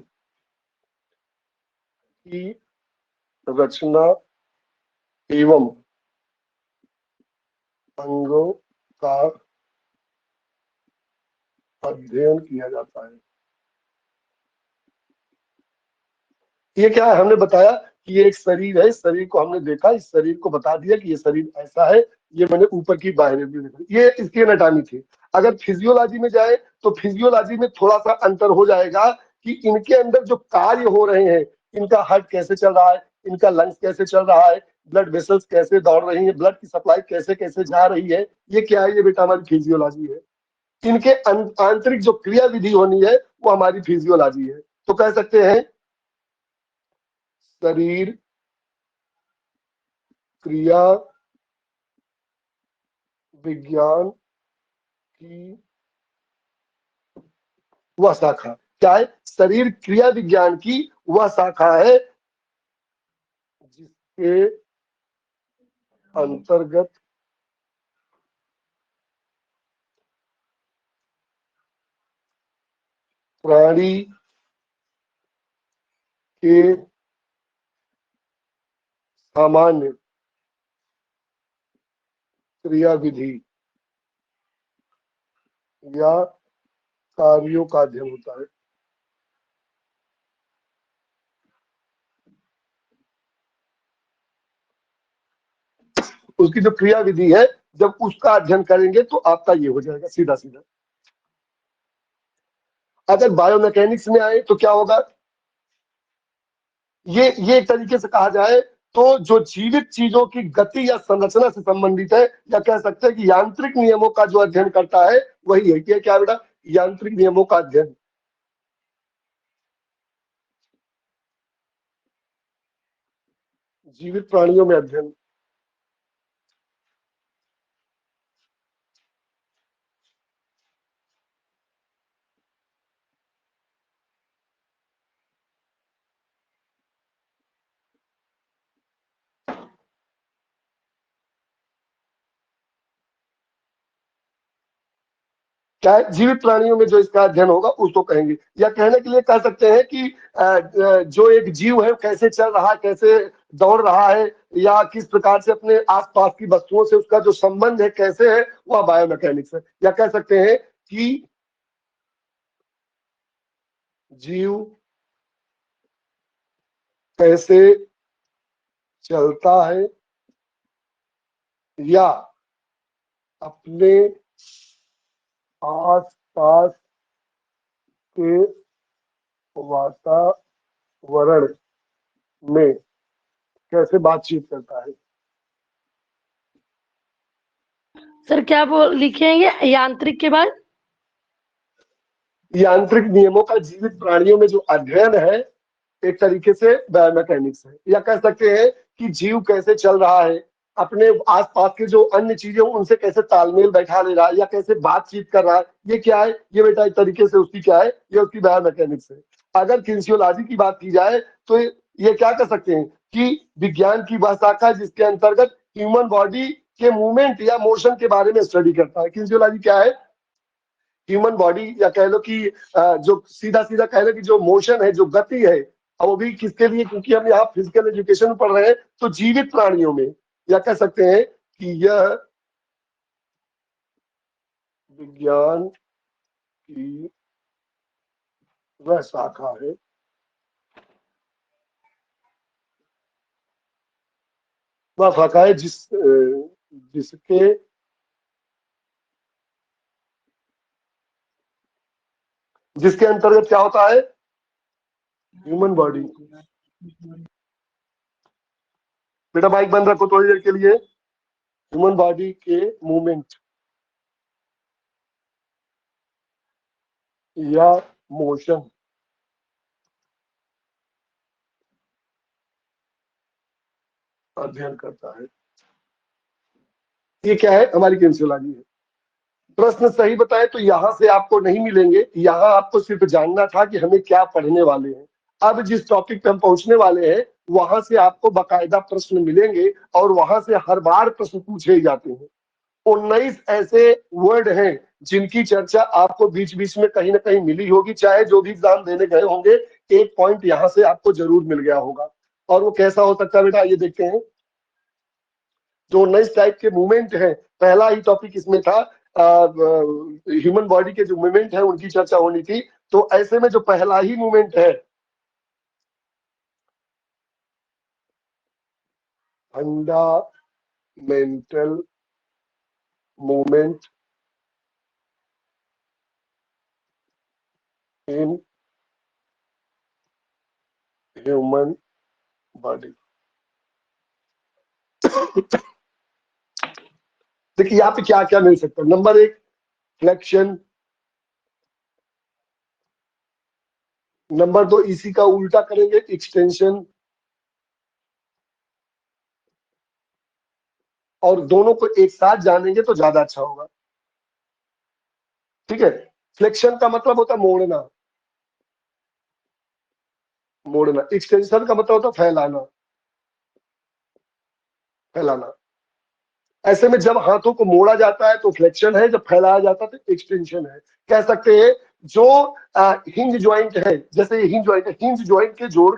की रचना एवं अंगों का अध्ययन किया जाता है। ये क्या है, हमने बताया कि ये एक शरीर है, इस शरीर को हमने देखा, इस शरीर को बता दिया कि ये शरीर ऐसा है, ये मैंने ऊपर की बाहर भी देखा, ये इसकी एनाटॉमी थी। अगर फिजियोलॉजी में जाए तो फिजियोलॉजी में थोड़ा सा अंतर हो जाएगा कि इनके अंदर जो कार्य हो रहे हैं, इनका हार्ट कैसे चल रहा है, इनका लंग्स कैसे चल रहा है, ब्लड वेसल्स कैसे दौड़ रही है, ब्लड की सप्लाई कैसे कैसे जा रही है, ये क्या है, ये बेटा हमारी फिजियोलॉजी है। इनके आंतरिक जो क्रिया विधि होनी है वो हमारी फिजियोलॉजी है। तो कह सकते हैं शरीर क्रिया विज्ञान की वह शाखा क्या है, शरीर क्रिया विज्ञान की वह शाखा है जिसके अंतर्गत प्राणी के सामान्य क्रिया विधि या कार्यों का अध्ययन होता है। उसकी जो क्रिया विधि है, जब उसका अध्ययन करेंगे तो आपका ये हो जाएगा सीधा सीधा। अगर बायोमैकेनिक्स में आए तो क्या होगा, ये एक तरीके से कहा जाए तो जो जीवित चीजों की गति या संरचना से संबंधित है, या कह सकते हैं कि यांत्रिक नियमों का जो अध्ययन करता है वही है। क्या बेटा, यांत्रिक नियमों का अध्ययन। जीवित प्राणियों में अध्ययन। क्या है, जीवित प्राणियों में जो इसका अध्ययन होगा उसको कहेंगे। या कहने के लिए कह सकते हैं कि जो एक जीव है कैसे चल रहा है, कैसे दौड़ रहा है, या किस प्रकार से अपने आसपास की वस्तुओं से उसका जो संबंध है कैसे है, वह बायोमैकेनिक्स है। या कह सकते हैं कि जीव कैसे चलता है या अपने आसपास के वातावरण में कैसे बातचीत करता है। सर क्या बोल लिखेंगे यांत्रिक के बाद? यांत्रिक नियमों का जीवित प्राणियों में जो अध्ययन है एक तरीके से बायोमैकेनिक्स है। या कह सकते हैं कि जीव कैसे चल रहा है, अपने आसपास के जो अन्य चीजें उनसे कैसे तालमेल बैठा ले रहा है, या कैसे बातचीत कर रहा है, ये क्या है, ये बेटा एक तरीके से उसकी क्या है, ये उसकी बायोमैकेनिक्स है। अगर किन्सियोलॉजी की बात की जाए तो ये क्या कर सकते हैं कि विज्ञान की वह शाखा जिसके अंतर्गत ह्यूमन बॉडी के मूवमेंट या मोशन के बारे में स्टडी करता है। किन्सियोलॉजी क्या है, ह्यूमन बॉडी, या कह लो कि जो सीधा सीधा कह लो कि जो मोशन है, जो गति है, अब वो भी किसके लिए, क्योंकि हम यहाँ फिजिकल एजुकेशन में पढ़ रहे हैं तो जीवित प्राणियों में। या कह सकते हैं कि यह विज्ञान की वह शाखा है जिसके अंतर्गत क्या होता है, ह्यूमन बॉडी। बेटा माइक बंद रखो थोड़ी देर के लिए। ह्यूमन बॉडी के मूवमेंट या मोशन अध्ययन करता है। ये क्या है, हमारी किन्सियोलॉजी है। प्रश्न सही बताएं तो यहां से आपको नहीं मिलेंगे, यहां आपको सिर्फ जानना था कि हमें क्या पढ़ने वाले हैं। अब जिस टॉपिक पे हम पहुंचने वाले हैं वहां से आपको बाकायदा प्रश्न मिलेंगे और वहां से हर बार प्रश्न पूछे जाते हैं। 19 ऐसे वर्ड हैं जिनकी चर्चा आपको बीच बीच में कहीं ना कहीं मिली होगी, चाहे जो भी एग्जाम देने गए होंगे एक पॉइंट यहां से आपको जरूर मिल गया होगा। और वो कैसा हो सकता है बेटा, ये देखते हैं। जो 19 टाइप के मूवमेंट है, पहला ही टॉपिक इसमें था ह्यूमन बॉडी के जो मूवमेंट है उनकी चर्चा होनी थी। तो ऐसे में जो पहला ही मूवमेंट है fundamental movement in human body. देखिए यहाँ पे क्या क्या मिल सकता है। नंबर 1 फ्लेक्शन, नंबर 2 इसी का उल्टा करेंगे एक्सटेंशन, और दोनों को एक साथ जानेंगे तो ज्यादा अच्छा होगा। ठीक है, फ्लेक्शन का मतलब होता है मोड़ना, मोड़ना। एक्सटेंशन का मतलब होता है फैलाना, फैलाना। ऐसे में जब हाथों को मोड़ा जाता है तो फ्लेक्शन है, जब फैलाया जाता है तो एक्सटेंशन है। कह सकते हैं जो हिंज ज्वाइंट है, जैसे ये हिंज ज्वाइंट है, हिंज ज्वाइंट के जोड़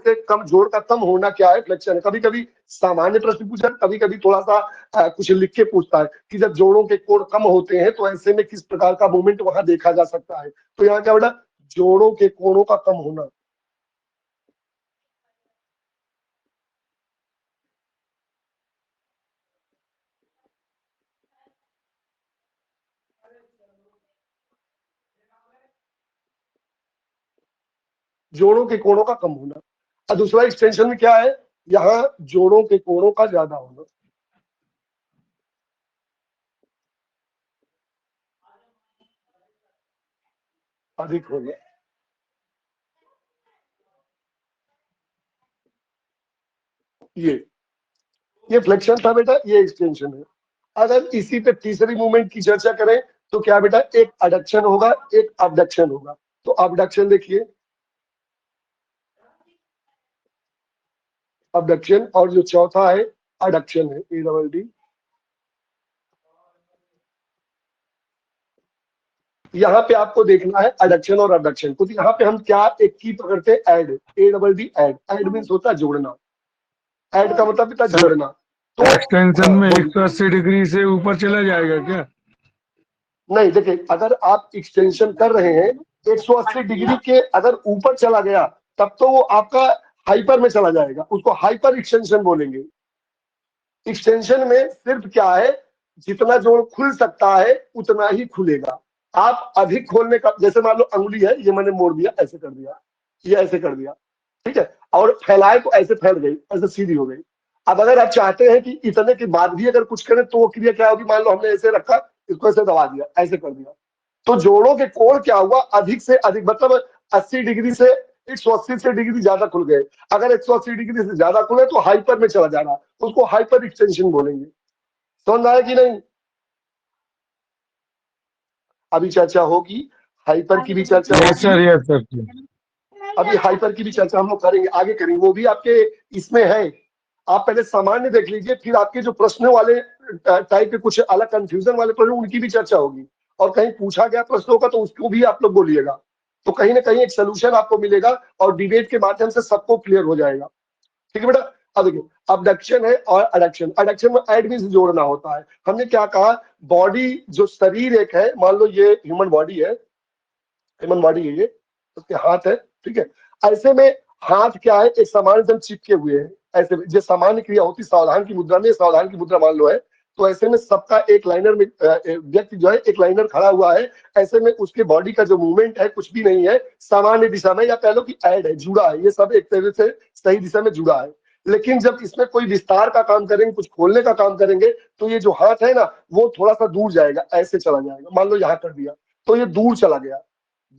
का कम होना क्या है, फ्लेक्शन है। कभी कभी सामान्य प्रश्न पूछा, कभी कभी थोड़ा सा कुछ लिख के पूछता है कि जब जोड़ों के कोण कम होते हैं तो ऐसे में किस प्रकार का मूवमेंट वहां देखा जा सकता है। तो यहाँ क्या बेटा, जोड़ों के कोणों का कम होना। जोड़ों के कोणों का कम होना। और दूसरा एक्सटेंशन में क्या है, यहाँ जोड़ों के कोणों का ज्यादा होना। अधिक होना। ये फ्लेक्शन था बेटा, ये एक्सटेंशन है। अगर इसी पे तीसरी मूवमेंट की चर्चा करें तो क्या बेटा, एक अडक्शन होगा, एक अबडक्शन होगा। तो अबडक्शन देखिए, अबडक्शन, और जो चौथा है अडक्शन है, ADD। यहाँ पे आपको देखना है अडक्शन और अबडक्शन को। तो यहाँ पे हम क्या एक की पकड़ते हैं, add, ADD add. Add means होता है जोड़ना, ऐड का मतलब होता है जोड़ना। तो एक्सटेंशन में बोलिए। 180 डिग्री से ऊपर चला जाएगा क्या? नहीं, देखिए अगर आप एक्सटेंशन कर रहे हैं 180 डिग्री के अगर ऊपर चला गया तब तो वो आपका हाइपर में चला जाएगा, उसको हाइपर एक्सटेंशन बोलेंगे। एक्सटेंशन में सिर्फ क्या है, जितना जोड़ खुल सकता है उतना ही खुलेगा। आप अधिक खोलने का, जैसे मान लो अंगुली है, ये मैंने मोड़ दिया, ऐसे कर दिया, ये ऐसे कर दिया, ठीक है, और फैलाए तो ऐसे फैल गई, ऐसे सीधी हो गई। अब अगर आप चाहते हैं कि इतने के बाद भी अगर कुछ करें तो वो क्रिया क्या होगी, मान लो हमने ऐसे रखा, इसको ऐसे दबा दिया, ऐसे कर दिया, तो जोड़ों के कोण क्या हुआ, अधिक से अधिक, मतलब 80 डिग्री से 180 से डिग्री ज्यादा खुल गए। अगर 180 डिग्री से ज्यादा खुले तो हाइपर में चला जाना, उसको हाइपर एक्सटेंशन बोलेंगे। समझ आया कि नहीं? अभी चर्चा होगी, हाइपर की भी चर्चा यस होगी। Sir, yes sir. अभी हाइपर की भी चर्चा हम लोग करेंगे, आगे करेंगे, वो भी आपके इसमें है। आप पहले सामान्य देख लीजिए, फिर आपके जो प्रश्न वाले टाइप के कुछ अलग कंफ्यूजन वाले प्रश्न, उनकी भी चर्चा होगी। और कहीं पूछा गया प्रश्न होगा तो उसको भी आप लोग बोलिएगा, तो कहीं ना कहीं एक सोल्यूशन आपको मिलेगा और डिबेट के माध्यम से सबको क्लियर हो जाएगा। ठीक है बेटा। अब देखिए, अबडक्शन है और अडक्शन। अडक्शन में ऐड मींस जोड़ना होता है। हमने क्या कहा, बॉडी जो शरीर एक है, मान लो ये ह्यूमन बॉडी है, ह्यूमन बॉडी है ये, उसके हाथ है, ठीक है। ऐसे में हाथ क्या है, एक सामान्य एकदम चिपके हुए हैं, ऐसे में जो सामान्य क्रिया होती है सावधान की मुद्रा में, सावधान की मुद्रा मान लो है, तो ऐसे में सबका एक लाइनर में व्यक्ति जो है एक लाइनर खड़ा हुआ है, ऐसे में उसके बॉडी का जो मूवमेंट है कुछ भी नहीं है, सामान्य दिशा में, या कह लो कि ऐड है, जुड़ा है, ये सब एक तरह से सही दिशा में जुड़ा है। लेकिन जब इसमें कोई विस्तार का काम करेंगे, कुछ खोलने का काम करेंगे, तो ये जो हाथ है ना, वो थोड़ा सा दूर जाएगा, ऐसे चला जाएगा। मान लो यहाँ कर दिया तो ये दूर चला गया,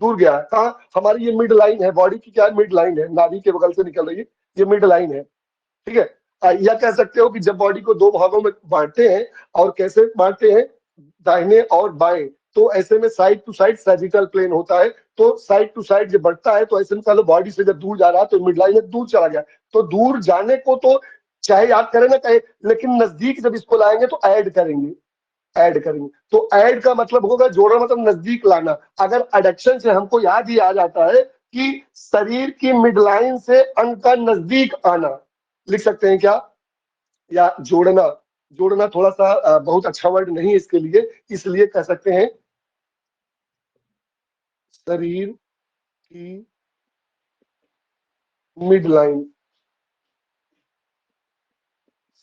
दूर गया है। कहा, हमारी ये मिड लाइन है, बॉडी की क्या है, मिड लाइन है, नाभि के बगल से निकल रही है, ये मिड लाइन है, ठीक है। या कह सकते हो कि जब बॉडी को दो भागों में बांटते हैं, और कैसे बांटते हैं, दाहिने और बाएं, तो ऐसे में side to side sagittal plane होता है, तो साइड टू साइड जब बढ़ता है तो ऐसे में चलो बॉडी से जब दूर जा रहा है तो मिड लाइन में दूर चला गया। तो दूर जाने को तो चाहे याद करें ना कहे, लेकिन नजदीक जब इसको लाएंगे तो ऐड करेंगे, ऐड करेंगे। तो ऐड का मतलब होगा जोड़ना, मतलब नजदीक लाना। अगर अडक्शन से हमको याद ही आ जाता है कि शरीर की मिडलाइन से अंग का नजदीक आना, लिख सकते हैं क्या, या जोड़ना। जोड़ना थोड़ा सा बहुत अच्छा वर्ड नहीं इसके लिए, इसलिए कह सकते हैं शरीर की मिडलाइन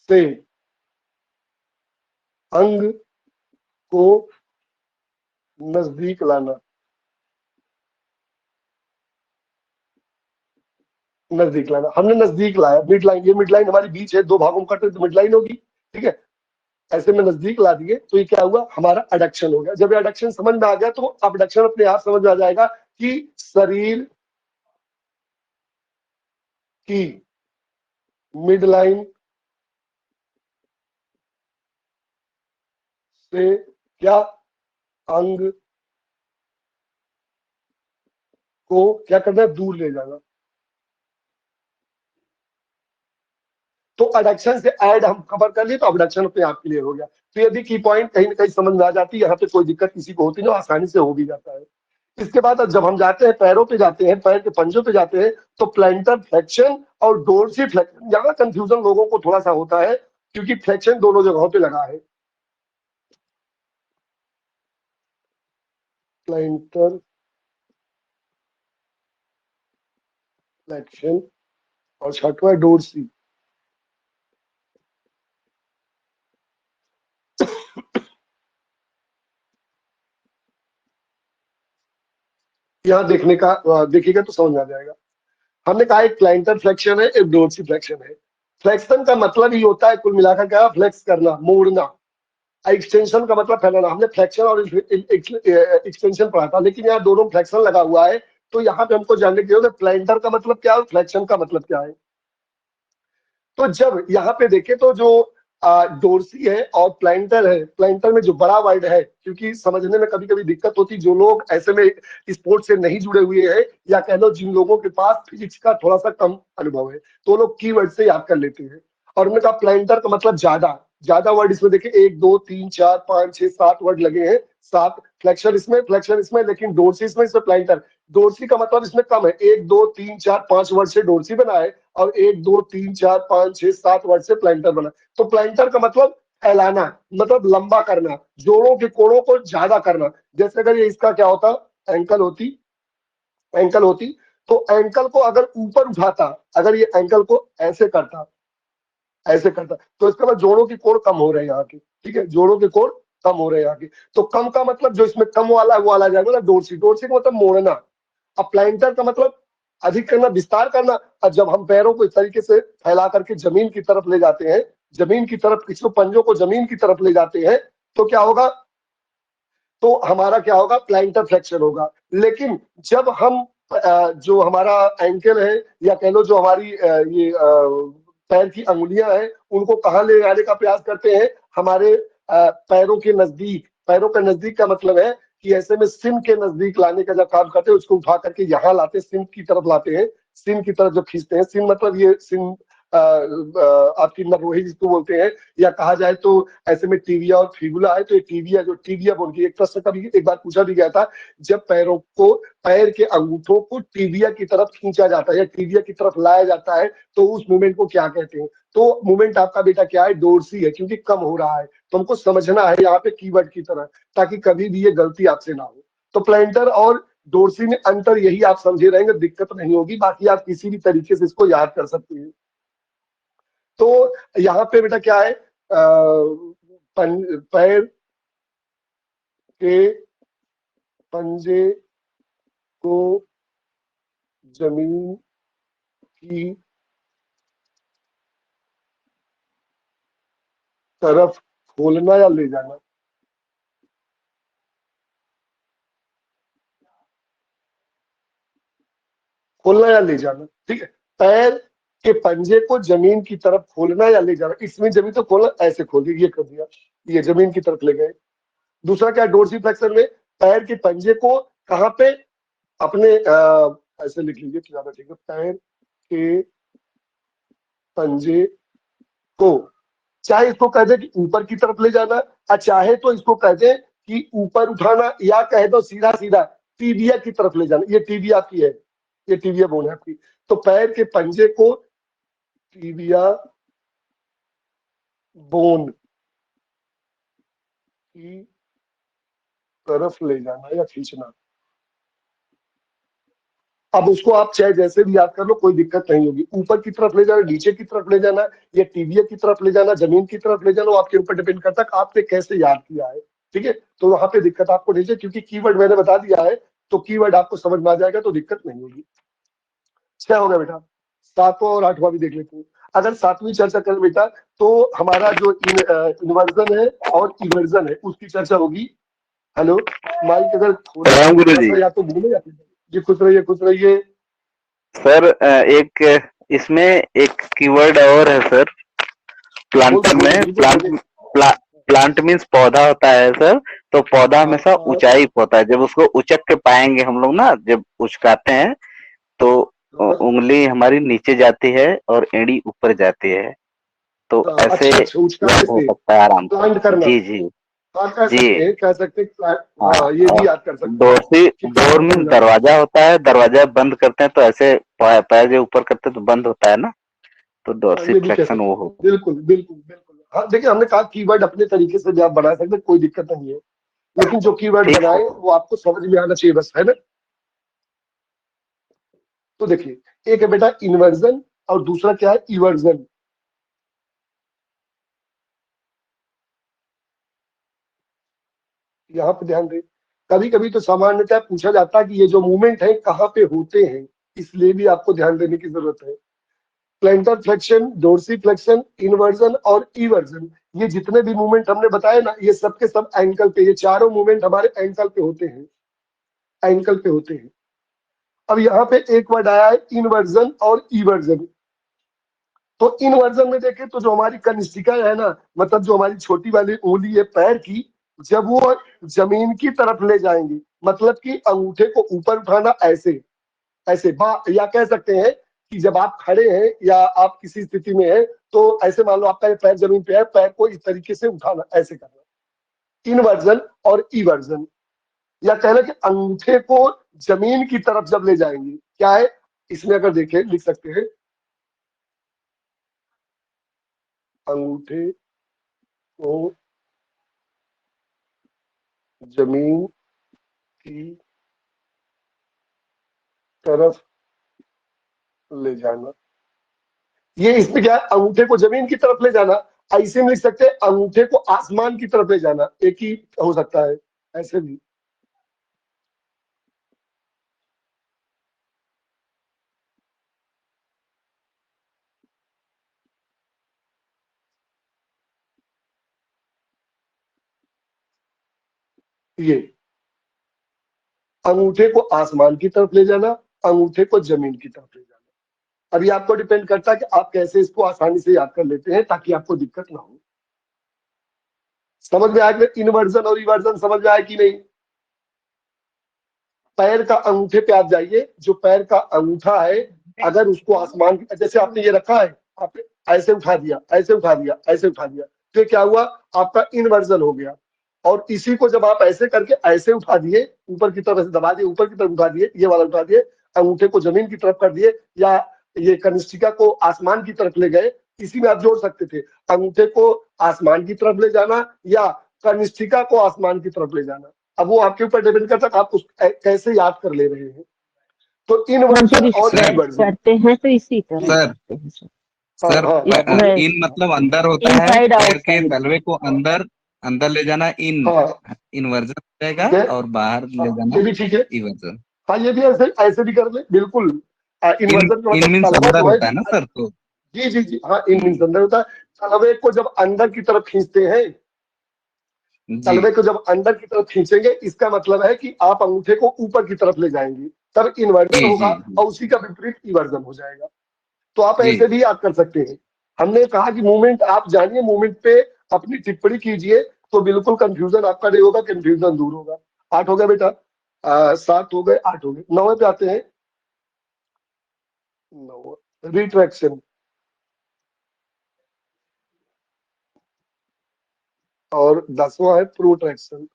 से अंग को नजदीक लाना, नजदीक लाना। हमने नजदीक लाया, मिड लाइन, ये मिड लाइन हमारी बीच है, दो भागों में कट रही तो मिड लाइन होगी, ठीक है। ऐसे में नजदीक ला दिए तो ये क्या हुआ, हमारा एडक्शन हो गया। जब ये एडक्शन समझ में आ गया तो अबडक्शन अपने आप समझ में आ जाएगा कि शरीर की मिड लाइन से क्या अंग को क्या करना है, दूर ले जाना। तो एडक्शन से ऐड हम कवर कर लिए तो अबडक्शन अपने आप क्लियर हो गया। तो यदि की पॉइंट कहीं ना कहीं समझ में आ जाती है, यहाँ पे कोई दिक्कत किसी को होती नहीं, आसानी से हो भी जाता है। इसके बाद जब हम जाते हैं पैरों पे जाते हैं, पैर के पंजों पे जाते हैं, तो प्लैंटर फ्लेक्शन और डोर्सी फ्लेक्शन, ज्यादा कंफ्यूजन लोगों को थोड़ा सा होता है क्योंकि फ्लेक्शन दोनों जगहों पे लगा है। प्लैंटर फ्लेक्शन और छठवा डोर्सी। यहाँ देखने का देखिएगा तो समझ में आ जाएगा। हमने कहा एक प्लैंटर फ्लेक्शन है, एक डोर्सी फ्लेक्शन है। फ्लेक्शन का मतलब ही होता है कुल मिलाकर क्या, फ्लेक्स करना, मोड़ना। एक्सटेंशन का मतलब फैलाना। हमने फ्लेक्शन और एक्सटेंशन पढ़ा था, लेकिन यहाँ दोनों फ्लेक्शन लगा हुआ है, तो यहाँ पे हमको जानने की जरूरत है प्लैंटर का मतलब क्या है, फ्लेक्शन का मतलब क्या है। तो जब यहाँ पे देखें तो जो डोर्सी है और प्लैंटर है, प्लैंटर में जो बड़ा वर्ड है, क्योंकि समझने में कभी कभी दिक्कत होती, जो लोग ऐसे में स्पोर्ट्स से नहीं जुड़े हुए हैं या कह लो जिन लोगों के पास फिजिक्स का थोड़ा सा कम अनुभव है, तो लोग कीवर्ड से याद कर लेते हैं। और उन्होंने कहा प्लैंटर का मतलब ज्यादा, ज्यादा वर्ड इसमें देखें 1 2 3 4 5 6 7 वर्ड लगे हैं, 7। फ्लेक्शन इसमें, लेकिन डोर्सी इसमें प्लैंटर। डोर्सी का मतलब इसमें कम है, 1 2 3 4 5 वर्ड से डोर्सी बना है और 1 2 3 4 5 6 7 वर्ड से प्लैंटर बना। तो प्लैंटर का मतलब फैलाना, मतलब लंबा करना, जोड़ों के कोणों को ज्यादा करना। जैसे अगर ये इसका क्या होता, एंकल होती, एंकल होती, तो एंकल को अगर ऊपर उठाता, अगर ये एंकल को ऐसे करता, ऐसे करता, तो इसका मतलब जोड़ों के कोण कम हो रहे हैं यहाँ के, ठीक है, जोड़ों के कोण कम हो रहे हैं यहाँ के। तो कम का मतलब जो इसमें कम वाला है वो वाला जाएगा ना डोर्सी। डोर्सी का मतलब मोड़ना। अब प्लैंटर का मतलब अधिक करना, विस्तार करना। और जब हम पैरों को इस तरीके से फैला करके जमीन की तरफ ले जाते हैं, जमीन की तरफ, इसको पंजों को जमीन की तरफ ले जाते हैं, तो क्या होगा, तो हमारा क्या होगा, प्लैंटर फ्लेक्शन होगा। लेकिन जब हम जो हमारा एंकल है या कह लो जो हमारी ये पैर की अंगुलियां हैं, उनको कहाँ ले जाने का प्रयास करते हैं, हमारे पैरों के नजदीक। पैरों के नजदीक का मतलब है कि ऐसे में सिम के नजदीक लाने का जब काम करते हैं, उसको उठा करके यहाँ लाते हैं, सिम की तरफ लाते हैं, सिम की तरफ जो खींचते हैं। सिम मतलब ये सिम आपकी नरोही जिसको बोलते हैं, या कहा जाए तो ऐसे में टीबिया और फिबुला है, तो ये टीबिया, जो टीबिया बोल के एक प्रश्न कभी एक बार पूछा भी गया था, जब पैरों को, पैर के अंगूठों को टीबिया की तरफ खींचा जाता है या टीबिया की तरफ लाया जाता है, तो उस मूवमेंट को क्या कहते हैं। तो मूवमेंट आपका बेटा क्या है, डोर्सी है, क्योंकि कम हो रहा है। तो हमको समझना है यहाँ पे कीवर्ड की तरह, ताकि कभी भी ये गलती आपसे ना हो। तो प्लैंटर और डोर्सी में अंतर यही आप समझे रहेंगे, दिक्कत नहीं होगी। बाकी आप किसी भी तरीके से इसको याद कर सकते हैं। तो यहाँ पे बेटा क्या है, पैर के पंजे को जमीन की तरफ खोलना या ले जाना। खोलना या ले जाना, ठीक है। पैर के पंजे को जमीन की तरफ खोलना या ले जाना। इसमें जमीन तो खोलना, ऐसे खोल दिया, ये कर दिया, ये जमीन की तरफ ले गए। दूसरा क्या, डोर्सी फ्लेक्शन में पैर के पंजे को कहाँ पे, अपने ऐसे लिख लीजिए ज्यादा ठीक है, पैर के पंजे को, चाहे इसको कह दे कि ऊपर की तरफ ले जाना, और चाहे तो इसको कह दे कि ऊपर उठाना, या कह दो सीधा सीधा टीबिया की तरफ ले जाना। ये टीबिया आपकी है, ये टीबिया बोन है आपकी। तो पैर के पंजे को टीबिया बोन की तरफ ले जाना या खींचना। अब उसको आप चाहे जैसे भी याद कर लो, कोई दिक्कत नहीं होगी। ऊपर की तरफ ले जाना, नीचे की तरफ ले जाना, या टीवीए की तरफ ले जाना, जमीन की तरफ ले जाना, वो आपके ऊपर डिपेंड करता है आपने कैसे याद किया है। ठीक है, तो वहां पे दिक्कत आपको नहीं है, क्योंकि कीवर्ड मैंने बता दिया है, तो कीवर्ड आपको समझ में आ जाएगा, तो दिक्कत नहीं होगी। 6 हो गया बेटा। 7वां और 8वां भी देख लेते हैं। अगर 7वीं चर्चा करें बेटा, तो हमारा जो इन्वर्जन है और इवर्जन है उसकी चर्चा होगी। हेलो, माइक अगर थोड़ा गुरुजी। या तो भूले या जी, खुश रहिए खुश रहिए। सर एक इसमें एक कीवर्ड और है सर, प्लांटर में। प्लांट मीन्स पौधा होता है सर, तो पौधा हमेशा ऊंचाई पे होता है। जब उसको उचक के पाएंगे हम लोग ना, जब उचकाते हैं तो उंगली हमारी नीचे जाती है और एड़ी ऊपर जाती है, तो ऐसे हो सकता है आराम से। जी जी जी, कह सकते ये भी याद कर सकते। डोर मीन्स दरवाजा होता है, दरवाजा बंद करते हैं तो ऐसे पैर जो ऊपर करते हैं तो बंद होता है ना, तो डोर्सिफ्लेक्शन वो हो। बिल्कुल बिल्कुल बिल्कुल। हाँ देखिए, हमने कहा कीवर्ड अपने तरीके से भी आप बना सकते, कोई दिक्कत नहीं है, लेकिन जो कीवर्ड बनाए वो आपको समझ में आना चाहिए बस, है ना। तो देखिए, एक है बेटा इन्वर्जन और दूसरा क्या है, इवर्जन। यहाँ पे ध्यान दें, कभी कभी तो सामान्यतः पूछा जाता है कि ये जो मूवमेंट है कहाँ पे होते हैं, इसलिए भी आपको ध्यान देने की जरूरत है। प्लैंटर फ्लेक्शन, डोर्सीफ्लेक्शन, इन्वर्जन और इवर्जन, ये जितने भी मूवमेंट हमने बताए ना, ये सब के सब एंकल पे, ये चारों मूवमेंट हमारे एंकल पे होते हैं, एंकल पे होते हैं। अब यहाँ पे एक वर्ड आया है इन्वर्जन और इवर्जन। तो इन्वर्जन में देखें तो जो हमारी कनिष्ठिका है ना, मतलब जो हमारी छोटी वाली उंगली है पैर की, जब वो जमीन की तरफ ले जाएंगी, मतलब कि अंगूठे को ऊपर उठाना ऐसे ऐसे, या कह सकते हैं कि जब आप खड़े हैं या आप किसी स्थिति में हैं, तो ऐसे मान लो आपका पैर जमीन पे है, पैर को इस तरीके से उठाना, ऐसे करना, इन्वर्जन और इवर्जन। या कहना कि अंगूठे को जमीन की तरफ जब ले जाएंगे, क्या है इसमें, अगर देखें लिख सकते हैं, अंगूठे को जमीन की तरफ ले जाना, ये इसमें क्या है, अंगूठे को जमीन की तरफ ले जाना। ऐसे में लिख सकते हैं अंगूठे को आसमान की तरफ ले जाना, एक ही हो सकता है, ऐसे भी। ये अंगूठे को आसमान की तरफ ले जाना, अंगूठे को जमीन की तरफ ले जाना। अभी आपको डिपेंड करता है कि आप कैसे इसको आसानी से याद कर लेते हैं, ताकि आपको दिक्कत ना हो। समझ में आया कि इन्वर्जन और इवर्जन समझ में आया कि नहीं। पैर का अंगूठे पे आप जाइए, जो पैर का अंगूठा है, अगर उसको आसमान की, जैसे आपने ये रखा है, आपने ऐसे उठा दिया, ऐसे उठा दिया, ऐसे उठा दिया, तो क्या हुआ, आपका इन्वर्जन हो गया। और इसी को जब आप ऐसे करके ऐसे उठा दिए, ऊपर की तरफ ऐसे दबा दिए, ऊपर की तरफ उठा दिए, ये वाला उठा दिए, अंगूठे को जमीन की तरफ कर दिए, या ये कनिष्ठिका को आसमान की तरफ ले गए, इसी में आप जोड़ सकते थे अंगूठे को आसमान की तरफ ले जाना या कनिष्ठिका को आसमान की तरफ ले जाना। अब वो आपके ऊपर डिपेंड करता है आप उस कैसे याद कर ले रहे हैं। तो इन्वर्जन और इवर्जन करते हैं तो इसी तरह सर इन मतलब अंदर होता है, पैर के तलवे को अंदर अंदर ले जाना इन्वर्जन हो जाएगा, और बाहर ले जाना ये भी ठीक है। इवर्जन। हाँ, ये भी ऐसे भी कर ले, बिल्कुल। इन्वर्जन मींस अंदर होता है ना सर, तो जी जी जी, हाँ, इन मीन्स अंदर होता है। तलवे को जब अंदर की तरफ खींचते हैं, तलवे को जब अंदर की तरफ खींचेंगे, इसका मतलब है कि आप अंगूठे को ऊपर की तरफ ले जाएंगे, तब इन्वर्जन होगा, और उसी का विपरीत इवर्जन हो जाएगा। तो आप ऐसे भी याद कर सकते हैं। हमने कहा कि मूवमेंट आप जानिए, मूवमेंट पे अपनी टिप्पणी कीजिए, तो बिल्कुल कंफ्यूजन आपका नहीं होगा, कंफ्यूजन दूर होगा। 8 हो गया बेटा, 7 हो गए, 8 हो गए। 9वें पे आते हैं। 9 रिट्रैक्शन और 10वां है प्रोट्रैक्शन।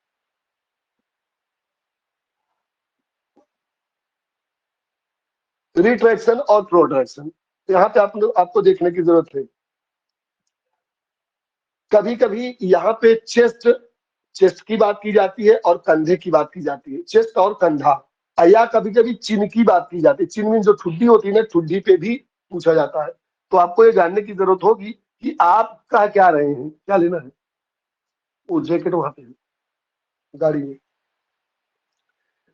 रिट्रैक्शन और प्रोट्रैक्शन, यहाँ पे आपको देखने की जरूरत है। कभी कभी यहाँ पे चेस्ट की बात की जाती है और कंधे की बात की जाती है, चेस्ट और कंधा। या कभी कभी चिन्ह की बात की जाती है। चिन्ह में जो ठुड्डी होती है ना, ठुड्डी पे भी पूछा जाता है। तो आपको ये जानने की जरूरत होगी कि आप कह क्या रहे हैं, क्या लेना है। वो जैकेट वहां पे गाड़ी में।